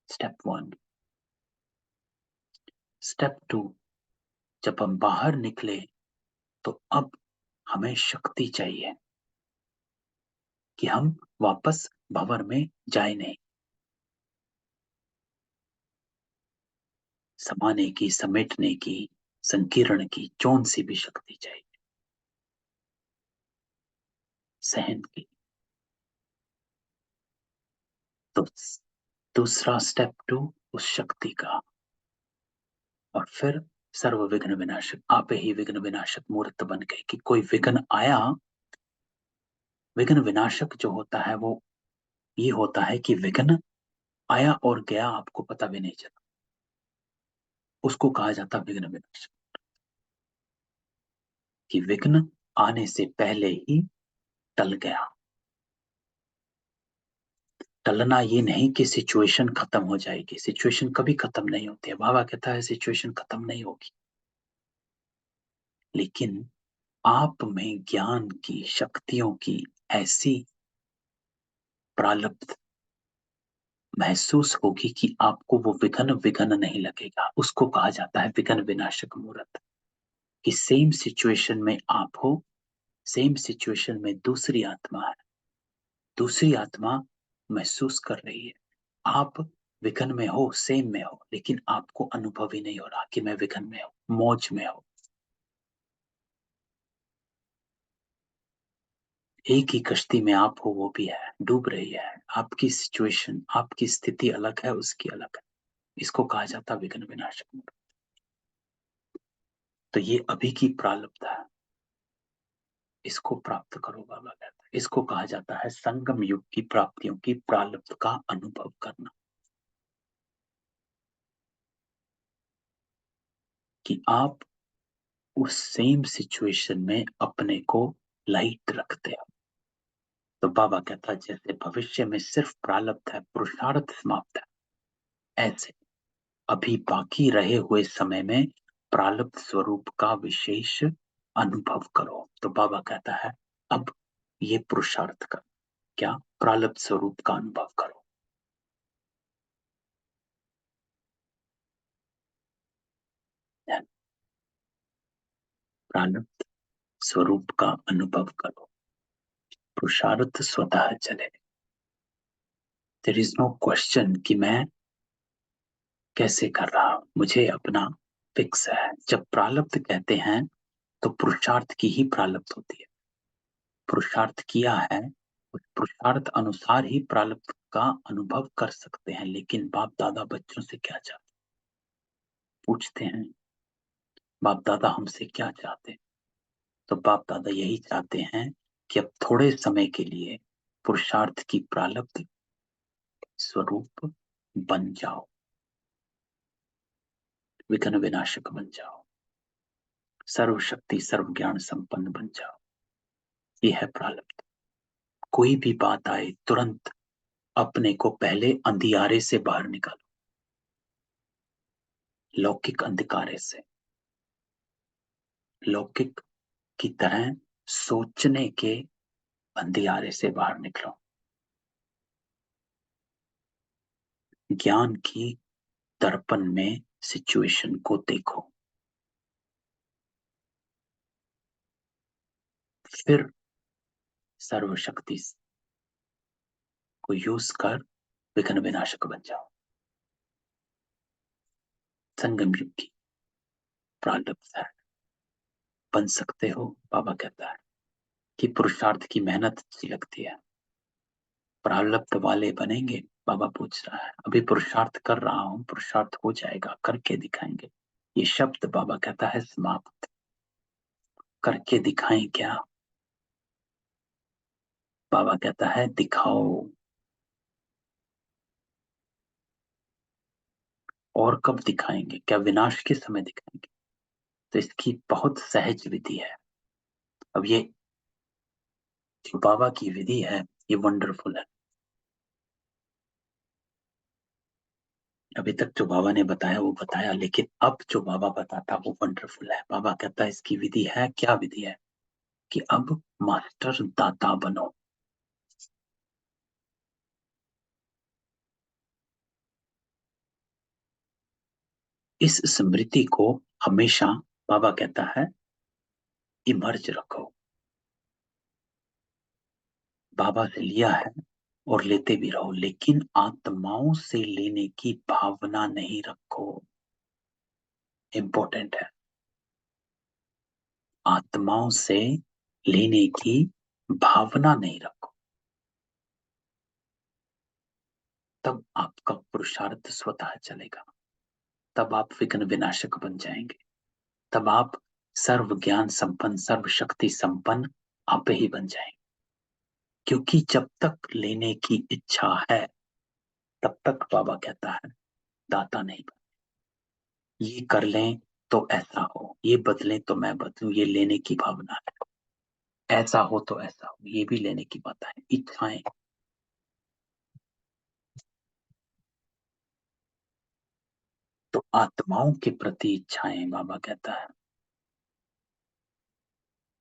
Step one. स्टेप टू, जब हम बाहर निकले तो अब हमें शक्ति चाहिए कि हम वापस भंवर में जाए नहीं। समाने की, समेटने की, संकीर्ण की कौन सी भी शक्ति चाहिए, सहन की। तो दूसरा स्टेप 2 उस शक्ति का, और फिर सर्व विघ्न विनाशक, आप ही विघ्न विनाशक मूर्त बन गए कि कोई विघ्न आया। विघ्न विनाशक जो होता है वो ये होता है कि विघ्न आया और गया, आपको पता भी नहीं चला, उसको कहा जाता विघ्न विनाशक। कि विघ्न आने से पहले ही टल गया। टलना ये नहीं कि सिचुएशन खत्म हो जाएगी, सिचुएशन कभी खत्म नहीं होती है। बाबा कहता है सिचुएशन खत्म नहीं होगी, लेकिन आप में ज्ञान की, शक्तियों की ऐसी प्रालब्ध महसूस होगी कि आपको वो विघ्न विघ्न नहीं लगेगा। उसको कहा जाता है विघ्न विनाशक मूर्त। कि सेम सिचुएशन में आप हो, सेम सिचुएशन में दूसरी आत्मा है, दूसरी आत्मा महसूस कर रही है। आप विघ्न में हो, सेम में हो, लेकिन आपको अनुभव ही नहीं हो रहा कि मैं विघ्न में हूं, मौज में हूं। एक ही कश्ती में आप हो, वो भी है, डूब रही है। आपकी सिचुएशन, आपकी स्थिति अलग है, उसकी अलग है। इसको कहा जाता विघ्न विनाशक मूर्त। तो ये अभी की प्रारब्ध है, इसको प्राप्त करो, बाबा कहता है। इसको कहा जाता है संगम युग की प्राप्तियों की प्रारब्ध का अनुभव करना। कि आप उस सेम सिचुएशन में अपने को लाइट रखते हो। तो बाबा कहता है जैसे भविष्य में सिर्फ प्रारब्ध है, पुरुषार्थ समाप्त है, ऐसे अभी बाकी रहे हुए समय में प्रारब्ध स्वरूप का विशेष अनुभव करो। तो बाबा कहता है अब ये पुरुषार्थ कर, क्या प्रारब्ध स्वरूप का अनुभव करो। प्रारब्ध स्वरूप का अनुभव करो, पुरुषार्थ स्वतः चले। देयर इज नो क्वेश्चन कि मैं कैसे कर रहा हूं, मुझे अपना फिक्स है। जब प्रारब्ध कहते हैं तो पुरुषार्थ की ही प्रारब्ध होती है। पुरुषार्थ किया है, उस पुरुषार्थ अनुसार ही प्रारब्ध का अनुभव कर सकते हैं। लेकिन बाप दादा बच्चों से क्या चाहते, पूछते हैं बाप दादा हमसे क्या चाहते हैं? तो बाप दादा यही चाहते हैं कि अब थोड़े समय के लिए पुरुषार्थ की प्रारब्ध स्वरूप बन जाओ, विघ्न विनाशक बन जाओ, सर्वशक्ति सर्व ज्ञान संपन्न बन जाओ। ये है प्रारब्ध। कोई भी बात आए तुरंत अपने को पहले अंधियारे से बाहर निकालो, लौकिक अंधकारे से, लौकिक की तरह सोचने के अंधियारे से बाहर निकलो। ज्ञान की दर्पण में सिचुएशन को देखो, फिर सर्वशक्ति को यूज कर विघ्न विनाशक बन जाओ। संगम युग की प्रारब्ध है, बन सकते हो। बाबा कहता है कि पुरुषार्थ की मेहनत अच्छी लगती है, प्रारब्ध वाले बनेंगे। बाबा पूछ रहा है अभी पुरुषार्थ कर रहा हूं, पुरुषार्थ हो जाएगा, करके दिखाएंगे। ये शब्द बाबा कहता है समाप्त, करके दिखाएं क्या? बाबा कहता है दिखाओ। और कब दिखाएंगे? क्या विनाश के समय दिखाएंगे? तो इसकी बहुत सहज विधि है। अब ये जो बाबा की विधि है ये वंडरफुल है। अभी तक जो बाबा ने बताया वो बताया, लेकिन अब जो बाबा बताता वो वंडरफुल है। बाबा कहता है इसकी विधि है, क्या विधि है? कि अब मास्टर दाता बनो। इस स्मृति को हमेशा बाबा कहता है इमर्ज रखो। बाबा से लिया है और लेते भी रहो, लेकिन आत्माओं से लेने की भावना नहीं रखो। इंपॉर्टेंट है। आत्माओं से लेने की भावना नहीं रखो, तब आपका पुरुषार्थ स्वतः चलेगा, तब आप विघ्न विनाशक बन जाएंगे, तब आप सर्व ज्ञान संपन्न, सर्व शक्ति संपन्न आप ही बन जाएंगे। क्योंकि जब तक लेने की इच्छा है तब तक बाबा कहता है दाता नहीं बन। ये कर लें तो ऐसा हो, ये बदलें तो मैं बदलूं, ये लेने की भावना है। ऐसा हो तो ऐसा हो, ये भी लेने की बात है, इच्छाएं। तो आत्माओं के प्रति इच्छाएं, बाबा कहता है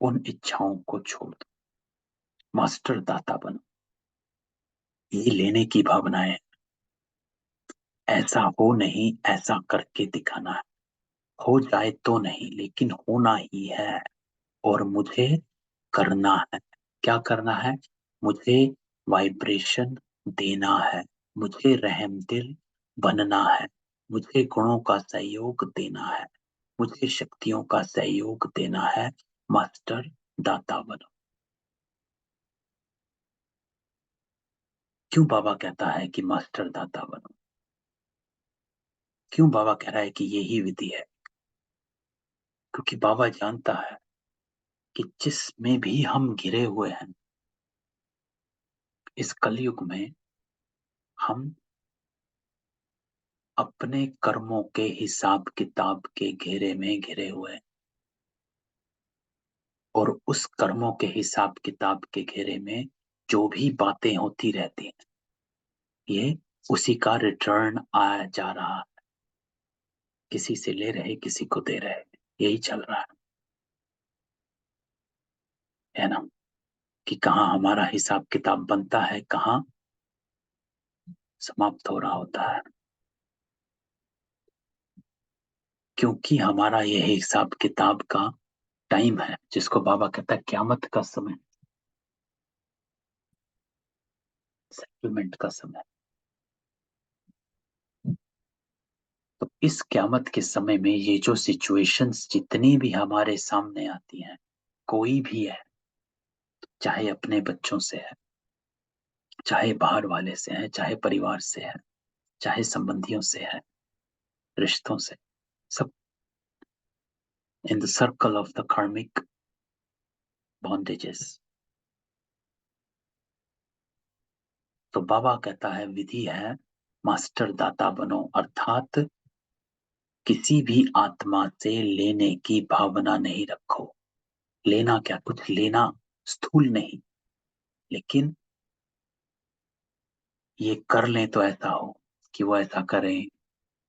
उन इच्छाओं को छोड़ दो, मास्टर दाता बनो। ये लेने की भावनाएं, ऐसा हो नहीं, ऐसा करके दिखाना है। हो जाए तो नहीं, लेकिन होना ही है और मुझे करना है। क्या करना है? मुझे वाइब्रेशन देना है, मुझे रहम दिल बनना है, मुझे गुणों का सहयोग देना है, मुझे शक्तियों का सहयोग देना है। मास्टर दाता बनो। क्यों बाबा कहता है कि मास्टर दाता बनो? क्यों बाबा कह रहा है कि यही विधि है? क्योंकि बाबा जानता है कि जिसमें भी हम घिरे हुए हैं इस कलयुग में, हम अपने कर्मों के हिसाब किताब के घेरे में घिरे हुए हैं। और उस कर्मों के हिसाब किताब के घेरे में जो भी बातें होती रहती हैं, ये उसी का रिटर्न आया जा रहा है। किसी से ले रहे, किसी को दे रहे, यही चल रहा है ना? कि कहाँ हमारा हिसाब किताब बनता है, कहाँ समाप्त हो रहा होता है। क्योंकि हमारा ये हिसाब किताब का टाइम है, जिसको बाबा कहता है क्यामत का समय, सेटलमेंट का समय। तो इस क्यामत के समय में ये जो सिचुएशंस जितनी भी हमारे सामने आती हैं, कोई भी है, चाहे अपने बच्चों से है, चाहे बाहर वाले से है, चाहे परिवार से है, चाहे संबंधियों से है, रिश्तों से, सब in the circle of the कार्मिक बॉन्डेजेस। तो बाबा कहता है विधि है मास्टर दाता बनो, अर्थात किसी भी आत्मा से लेने की भावना नहीं रखो। लेना क्या? कुछ लेना स्थूल नहीं, लेकिन ये कर लें तो ऐसा हो कि वो ऐसा करें,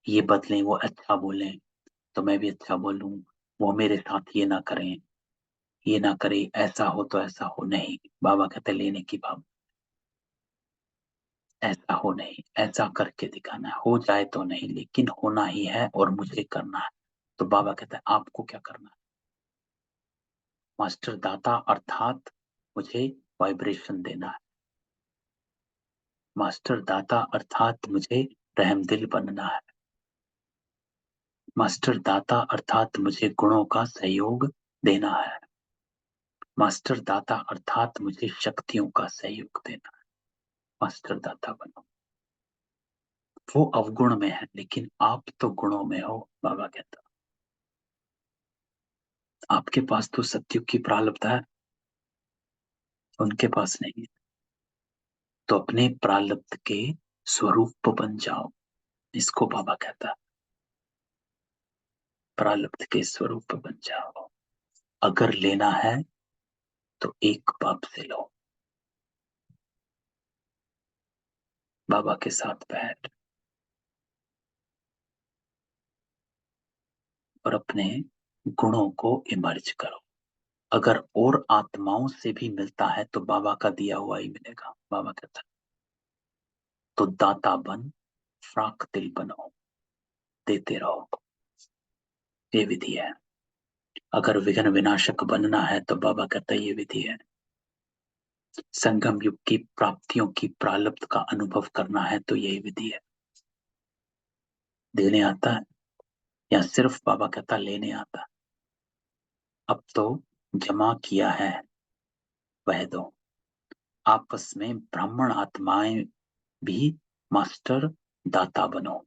ये बदलें, वो अच्छा बोलें तो मैं भी अच्छा बोलूं, वो मेरे साथ ये ना करें, ये ना करे, ऐसा हो तो ऐसा हो। नहीं, बाबा कहते लेने की भाव, ऐसा हो नहीं, ऐसा करके दिखाना है। हो जाए तो नहीं, लेकिन होना ही है और मुझे करना है। तो बाबा कहता है आपको क्या करना है? मास्टर दाता अर्थात मुझे वाइब्रेशन देना है। मास्टर दाता अर्थात मुझे रहमदिल बनना है। मास्टर दाता अर्थात मुझे गुणों का सहयोग देना है। मास्टर दाता अर्थात मुझे शक्तियों का सहयोग देना है। मास्टर दाता बनो। वो अवगुण में है, लेकिन आप तो गुणों में हो। बाबा कहता आपके पास तो सत्युग की प्रारब्ध है, उनके पास नहीं है। तो अपने प्रारब्ध के स्वरूप बन जाओ, इसको बाबा कहता है। प्रारब्ध के स्वरूप बन जाओ। अगर लेना है तो एक बाप से लो। बाबा के साथ बैठ और अपने गुणों को इमर्ज करो। अगर और आत्माओं से भी मिलता है तो बाबा का दिया हुआ ही मिलेगा। बाबा कहता है तो दाता बन, फ्राक दिल बनो, देते रहो। ये विधि है। अगर विघ्न विनाशक बनना है तो बाबा कहता है ये विधि है। संगम युग की प्राप्तियों की प्रारब्ध का अनुभव करना है तो यही विधि है। देने आता है या सिर्फ बाबा कहता लेने आता? अब तो जमा किया है वह दो। आपस में ब्राह्मण आत्माएं भी मास्टर दाता बनो।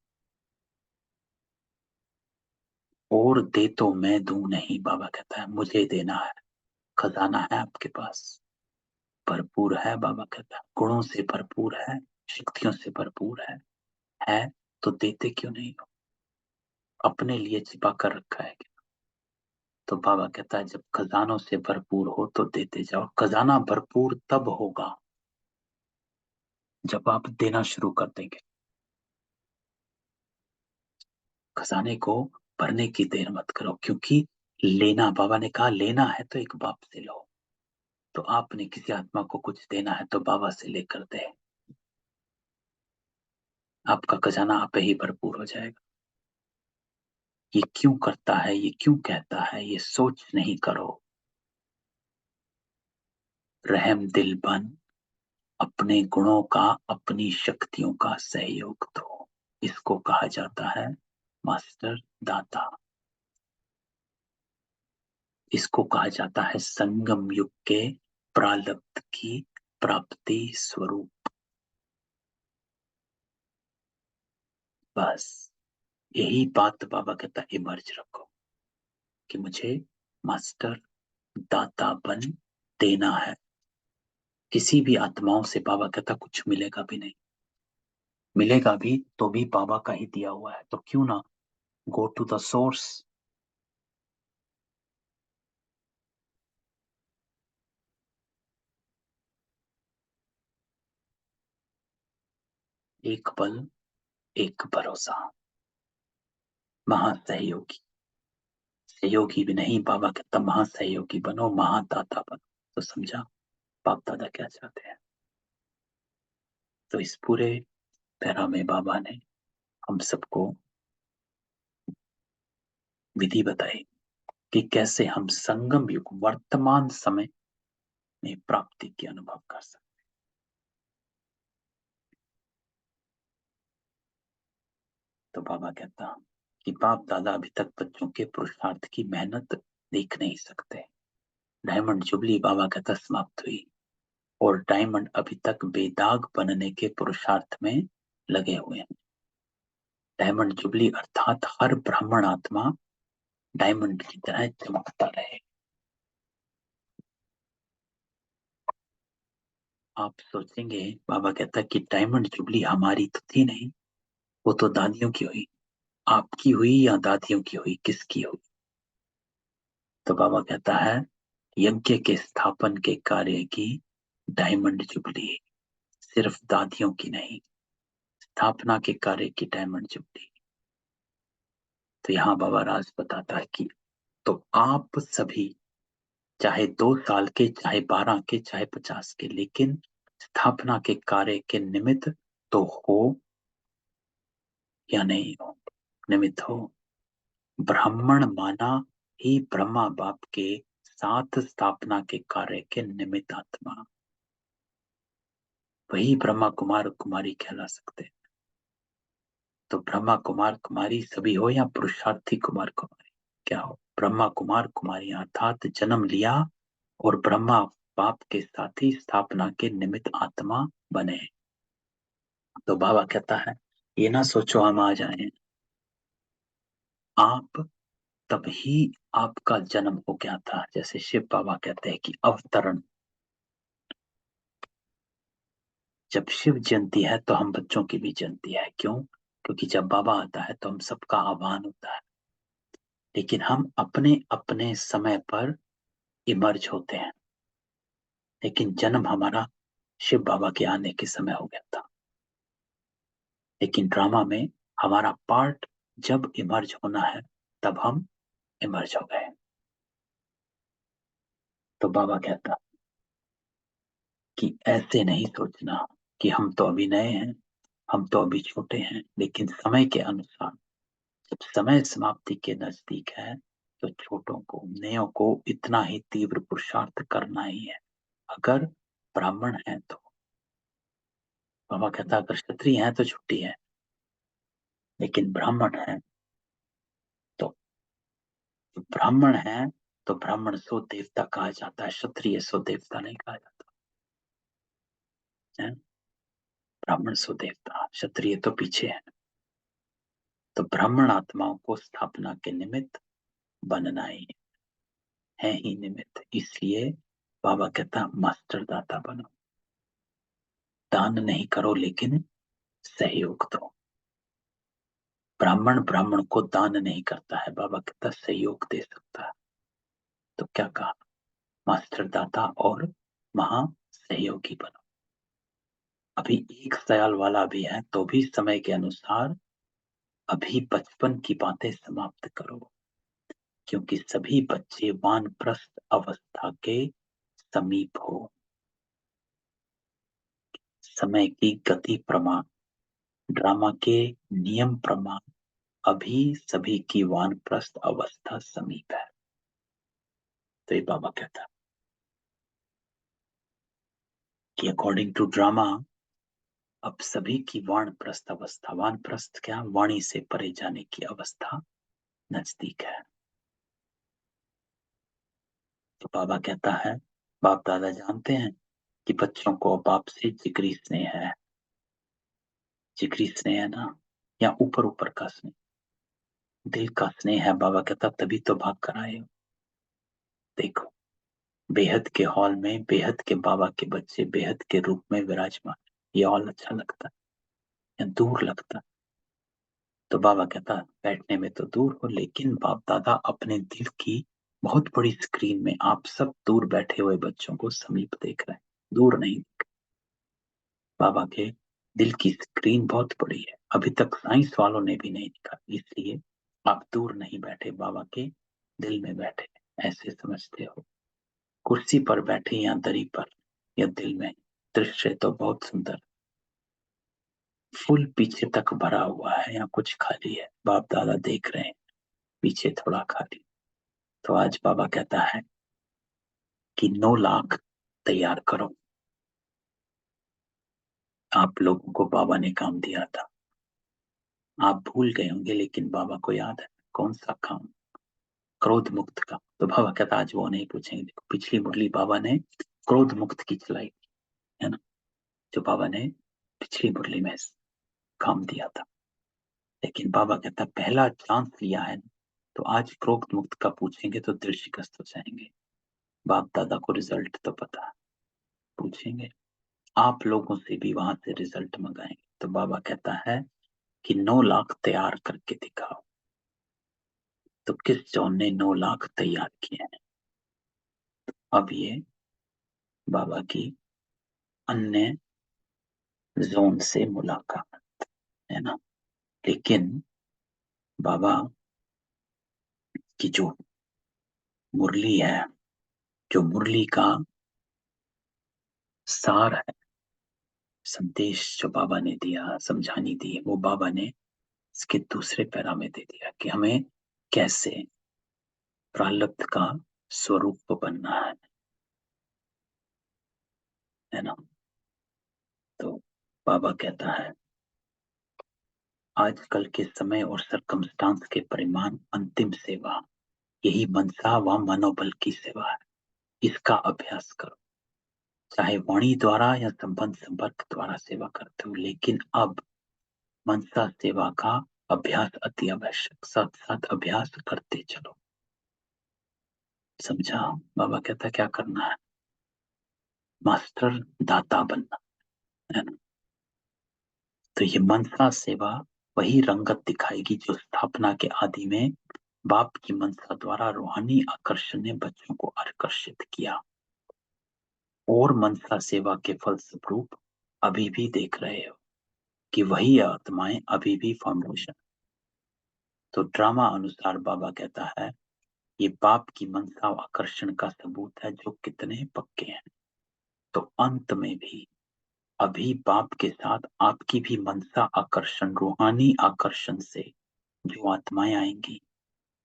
और दे तो मैं दूं नहीं, बाबा कहता है मुझे देना है। खजाना है आपके पास, भरपूर है। बाबा कहता है गुणों से भरपूर है, शक्तियों से भरपूर है तो देते क्यों नहीं हो? अपने लिए छिपा कर रखा है क्या? तो बाबा कहता है जब खजानों से भरपूर हो तो देते जाओ। खजाना भरपूर तब होगा जब आप देना शुरू कर देंगे। खजाने को भरने की देर मत करो, क्योंकि लेना, बाबा ने कहा लेना है तो एक बाप से लो। तो आपने किसी आत्मा को कुछ देना है तो बाबा से लेकर दे, आपका खजाना आप ही भरपूर हो जाएगा। ये क्यों करता है, ये क्यों कहता है, ये सोच नहीं करो। रहम दिल बन, अपने गुणों का, अपनी शक्तियों का सहयोग दो। इसको कहा जाता है मास्टर दाता। इसको कहा जाता है संगम युग के प्रारब्ध की प्राप्ति स्वरूप। बस यही बात बाबा कहता इमर्ज रखो कि मुझे मास्टर दाता बन देना है। किसी भी आत्माओं से बाबा कहता कुछ मिलेगा भी नहीं, मिलेगा भी तो भी बाबा का ही दिया हुआ है। तो क्यों ना गो टू द सोर्स। एक बल, एक भरोसा, महासहयोगी। सहयोगी भी नहीं, बाबा कहता महासहयोगी बनो, महादाता बनो। तो समझा बाप दादा क्या चाहते हैं। तो इस पूरे पैरा में बाबा ने हम सबको विधि बताई कि कैसे हम संगम युग वर्तमान समय में प्राप्ति के अनुभव कर सकते। तो बाबा कहता कि बाप दादा अभी तक बच्चों के पुरुषार्थ की मेहनत देख नहीं सकते। डायमंड जुबली बाबा कहता समाप्त हुई और डायमंड अभी तक बेदाग बनने के पुरुषार्थ में लगे हुए हैं। डायमंड जुबली अर्थात हर ब्राह्मण आत्मा डायमंड की तरह चमकता रहे। आप सोचेंगे बाबा कहता कि डायमंड जुबली हमारी तो थी नहीं, वो तो दादियों की हुई। आपकी हुई या दादियों की हुई, किसकी हुई? तो बाबा कहता है यज्ञ के स्थापन के कार्य की डायमंड जुबली, सिर्फ दादियों की नहीं, स्थापना के कार्य की डायमंड जुबली। तो यहाँ बाबा राज बताता है कि तो आप सभी, चाहे 2 साल के, चाहे 12 के, चाहे 50 के, लेकिन स्थापना के कार्य के निमित्त तो हो या नहीं हो, निमित्त हो। ब्राह्मण माना ही ब्रह्मा बाप के साथ स्थापना के कार्य के निमित्त आत्मा, वही ब्रह्मा कुमार कुमारी कहला सकते हैं। तो ब्रह्मा कुमार कुमारी सभी हो या पुरुषार्थी कुमार कुमारी, क्या हो? ब्रह्मा कुमार कुमारी अर्थात जन्म लिया और ब्रह्मा बाप के साथ ही स्थापना के निमित्त आत्मा बने। तो बाबा कहता है ये ना सोचो हम आ जाए, आप तभी आपका जन्म हो गया था। जैसे शिव बाबा कहते हैं कि अवतरण, जब शिव जयंती है तो हम बच्चों की भी जयंती है। क्यों? क्योंकि जब बाबा आता है तो हम सबका आह्वान होता है, लेकिन हम अपने अपने समय पर इमर्ज होते हैं। लेकिन जन्म हमारा शिव बाबा के आने के समय हो गया था, लेकिन ड्रामा में हमारा पार्ट जब इमर्ज होना है तब हम इमर्ज हो गए। तो बाबा कहता कि ऐसे नहीं सोचना कि हम तो अभी नए हैं, हम तो अभी छोटे हैं, लेकिन समय के अनुसार जब समय समाप्ति के नजदीक है तो छोटों को, नयों को इतना ही तीव्र पुरुषार्थ करना ही है। अगर ब्राह्मण है तो बाबा कहता अगर क्षत्रिय है तो छुट्टी है, लेकिन ब्राह्मण है ब्राह्मण है तो ब्राह्मण सो देवता कहा जाता है, क्षत्रिय सो देवता नहीं कहा जाता है। ब्राह्मण सो देवता, क्षत्रिय तो पीछे है। तो ब्राह्मण आत्माओं को स्थापना के निमित्त बनना ही है ही निमित्त। इसलिए बाबा कहता मास्टर दाता बनो, दान नहीं करो लेकिन सहयोग दो। ब्राह्मण ब्राह्मण को दान नहीं करता है, बाबा कहता सहयोग दे सकता है। तो क्या कहा, मास्टर दाता और महा सहयोगी बनो। अभी एक सयाल वाला भी है तो भी समय के अनुसार अभी बचपन की बातें समाप्त करो, क्योंकि सभी बच्चे वानप्रस्थ अवस्था के समीप हो। समय की गति प्रमाण, ड्रामा के नियम प्रमाण अभी सभी की वानप्रस्थ अवस्था समीप है। तो ये बाबा कहता कि अकॉर्डिंग टू ड्रामा अब सभी की वानप्रस्थ अवस्था, वानप्रस्थ क्या, वाणी से परे जाने की अवस्था नजदीक है। तो बाबा कहता है, बाप दादा जानते हैं कि बच्चों को बाप से जिगरी स्नेह है। जिगरी स्नेह है ना, या ऊपर ऊपर का स्नेह, दिल का स्नेह है। बाबा कहता तभी तो भाग कर आए हो। देखो बेहद के हॉल में बेहद के बाबा के बच्चे बेहद के रूप में विराजमान, ये हॉल अच्छा लगता है या दूर लगता है? तो बाबा कहता बैठने में तो दूर हो, लेकिन बाप दादा अपने दिल की बहुत बड़ी स्क्रीन में आप सब दूर बैठे हुए बच्चों को समीप देख रहे हैं, दूर नहीं। बाबा के दिल की स्क्रीन बहुत बड़ी है, अभी तक साइंस वालों ने भी नहीं देखा, इसलिए आप दूर नहीं बैठे, बाबा के दिल में बैठे, ऐसे समझते हो। कुर्सी पर बैठे या दरी पर या दिल में, दृश्य तो बहुत सुंदर, फुल पीछे तक भरा हुआ है या कुछ खाली है, बाप दादा देख रहे हैं पीछे थोड़ा खाली। तो आज बाबा कहता है कि 9 लाख तैयार करो। आप लोगों को बाबा ने काम दिया था, आप भूल गए होंगे, लेकिन बाबा को याद है कौन सा काम, क्रोध मुक्त का। तो बाबा कहता आज वो नहीं पूछेंगे। देखो पिछली मुरली बाबा ने क्रोध मुक्त की चलाई है ना, जो बाबा ने पिछली मुरली में काम दिया था। लेकिन बाबा कहता पहला चांस लिया है, तो आज क्रोध मुक्त का पूछेंगे तो दृष्टिग्रस्त हो जाएंगे। बाप दादा को रिजल्ट तो पता है, पूछेंगे आप लोगों से भी वहां से रिजल्ट मंगाएंगे। तो बाबा कहता है कि 9 लाख तैयार करके दिखाओ। तो किस जॉन ने 9 लाख तैयार किए हैं? अब ये बाबा की अन्य जोन से मुलाकात है ना। लेकिन बाबा की जो मुरली है, जो मुरली का सार है, संदेश जो बाबा ने दिया, समझानी दी, वो बाबा ने इसके दूसरे पैरा में दे दिया कि हमें कैसे प्रारब्ध का स्वरूप बनना है ना। तो बाबा कहता है आजकल के समय और सरकमस्टांस के परिमाण अंतिम सेवा, यही मनसा व मनोबल की सेवा है। इसका अभ्यास करो, चाहे वाणी द्वारा या संबंध संपर्क द्वारा सेवा करते हो, लेकिन अब मनसा सेवा का अभ्यास अति आवश्यक, साथ साथ अभ्यास करते चलो। समझा? बाबा कहता क्या करना है, मास्टर दाता बनना है ना। तो ये मनसा सेवा वही रंगत दिखाएगी जो स्थापना के आदि में बाप की मनसा द्वारा रूहानी आकर्षण ने बच्चों को आकर्षित किया, और मनसा सेवा के फलस्वरूप अभी भी देख रहे हो कि वही आत्माएं अभी भी फाउंडेशन। तो ड्रामा अनुसार बाबा कहता है ये बाप की मनसा आकर्षण का सबूत है जो कितने पक्के हैं। तो अंत में भी अभी बाप के साथ आपकी भी मनसा आकर्षण, रूहानी आकर्षण से जो आत्माएं आएंगी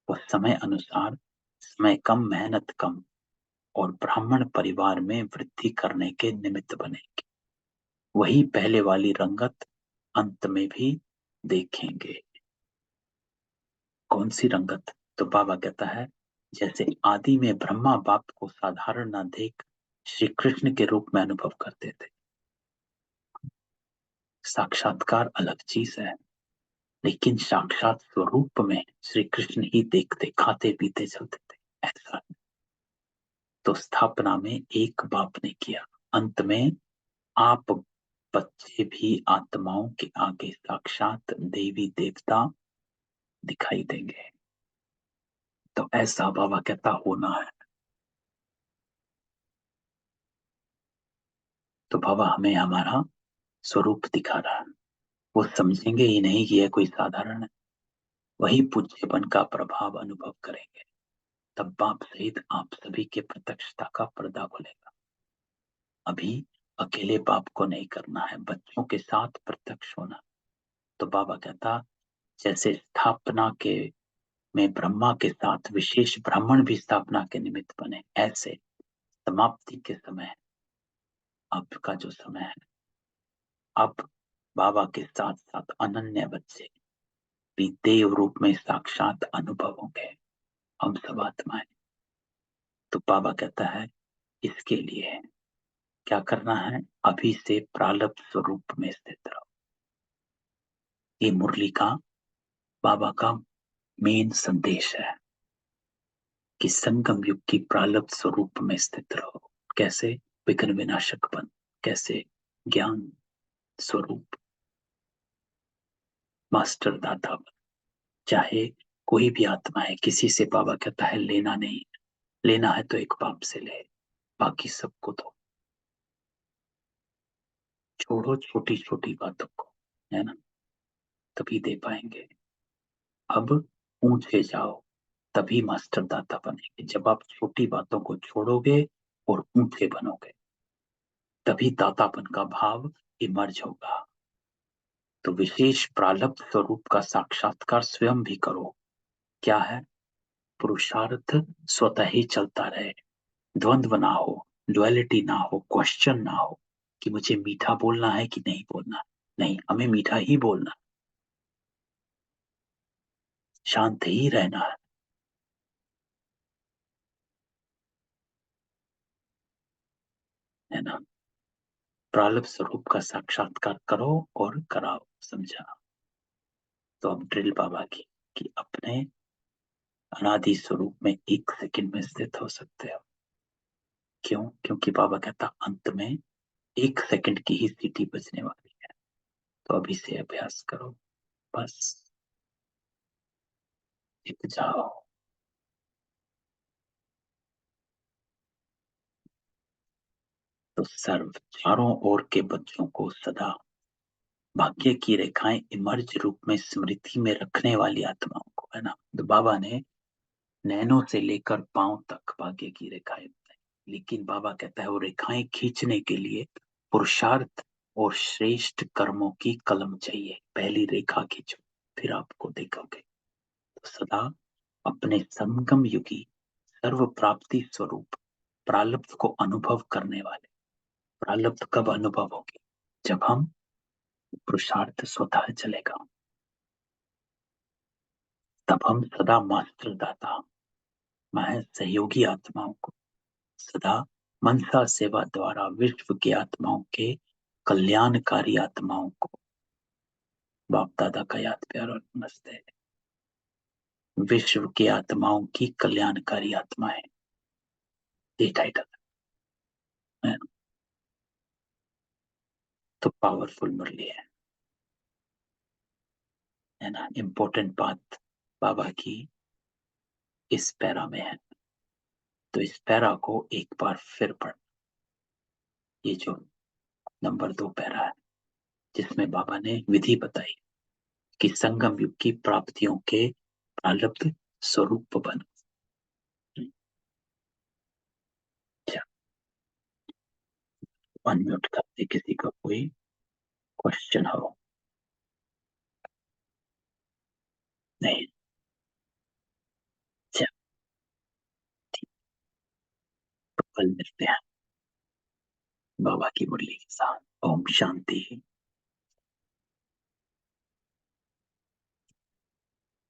वो समय अनुसार, समय कम मेहनत कम और ब्राह्मण परिवार में वृद्धि करने के निमित्त बनेगी। वही पहले वाली रंगत अंत में भी देखेंगे। कौन सी रंगत? तो बाबा कहता है जैसे आदि में ब्रह्मा बाप को साधारण न देख श्री कृष्ण के रूप में अनुभव करते थे। साक्षात्कार अलग चीज है, लेकिन साक्षात स्वरूप में श्री कृष्ण ही देखते, खाते पीते चलते थे, ऐसा। तो स्थापना में एक बाप ने किया, अंत में आप बच्चे भी आत्माओं के आगे साक्षात देवी देवता दिखाई देंगे। तो ऐसा बाबा कहता होना है। तो बाबा हमें हमारा स्वरूप दिखा रहा है। वो समझेंगे ही नहीं कि यह कोई साधारण है, वही पूज्यपन का प्रभाव अनुभव करेंगे। तब बाप सहित आप सभी के प्रत्यक्षता का पर्दा खुलेगा। अभी अकेले बाप को नहीं करना है, बच्चों के साथ प्रत्यक्ष होना। तो बाबा कहता, जैसे स्थापना के में ब्रह्मा के साथ विशेष ब्राह्मण भी स्थापना के निमित्त बने, ऐसे समाप्ति के समय, अब का जो समय है, अब बाबा के साथ साथ अनन्य बच्चे भी देव रूप में साक्षात अनुभव होंगे, हम सब आत्माएं। तो बाबा कहता है इसके लिए क्या करना है, अभी से प्रारब्ध स्वरूप में स्थित रहो। ये मुरली का बाबा का मेन संदेश है कि संगम युग की प्रारब्ध स्वरूप में स्थित रहो। कैसे? विघ्न विनाशक बन, कैसे? ज्ञान स्वरूप मास्टर दाता बन। चाहे कोई भी आत्मा है, किसी से बाबा कहता है लेना नहीं, लेना है तो एक बाप से ले, बाकी सबको दो। छोड़ो छोटी छोटी बातों को, है ना, तभी दे पाएंगे। अब ऊंचे जाओ, तभी मास्टर दाता बनेंगे। जब आप छोटी बातों को छोड़ोगे और ऊंचे बनोगे, तभी दातापन का भाव इमर्ज होगा। तो विशेष प्रारब्ध स्वरूप का साक्षात्कार स्वयं भी करो। क्या है? पुरुषार्थ स्वतः ही चलता रहे, द्वंद्व ना हो, ड्युअलिटी ना हो, क्वेश्चन ना हो कि मुझे मीठा बोलना है कि नहीं बोलना। नहीं, हमें मीठा ही बोलना, शांत ही रहना है ना। प्रारब्ध स्वरूप का साक्षात्कार करो और कराओ, समझा। तो अब ड्रिल बाबा की कि अपने अनादि स्वरूप में एक सेकंड में स्थित हो सकते हो। क्यों? क्योंकि बाबा कहता अंत में एक सेकंड की ही सीटी बजने वाली है। तो अभी से अभ्यास करो, बस टिक जाओ। तो सर्व चारों ओर के बच्चों को सदा भाग्य की रेखाएं इमर्ज रूप में स्मृति में रखने वाली आत्माओं को, है ना। तो बाबा ने नैनों से लेकर पांव तक भाग्य की रेखाएं बताई, लेकिन बाबा कहता है वो रेखाएं खींचने के लिए पुरुषार्थ और श्रेष्ठ कर्मों की कलम चाहिए। पहली रेखा खींचो, फिर आपको देखोगे। तो सदा अपने संगम युगी सर्व प्राप्ति स्वरूप प्रारब्ध को अनुभव करने वाले, प्रारब्ध कब अनुभव होगी? जब हम पुरुषार्थ स्वतः चलेगा, तब हम सदा मास्टर दाता, महज सहयोगी आत्माओं को सदा मनसा सेवा द्वारा विश्व की आत्माओं के कल्याणकारी आत्माओं को, बाप दादा का याद प्यार और नमस्ते, विश्व की आत्माओं की कल्याणकारी आत्माएं, ये टाइटल है। तो पावरफुल मुरली है ना। इम्पोर्टेंट बात बाबा की इस पैरा में है। तो इस पैरा को एक बार फिर पढ़, ये जो नंबर 2 पैरा है, जिसमें बाबा ने विधि बताई कि संगम युग की प्राप्तियों के प्रारब्ध स्वरूप बन। अनम्यूट करते, किसी का कोई क्वेश्चन हो? नहीं? अच्छा, तो कल मिलते हैं बाबा की मुरली के साथ। ओम शांति।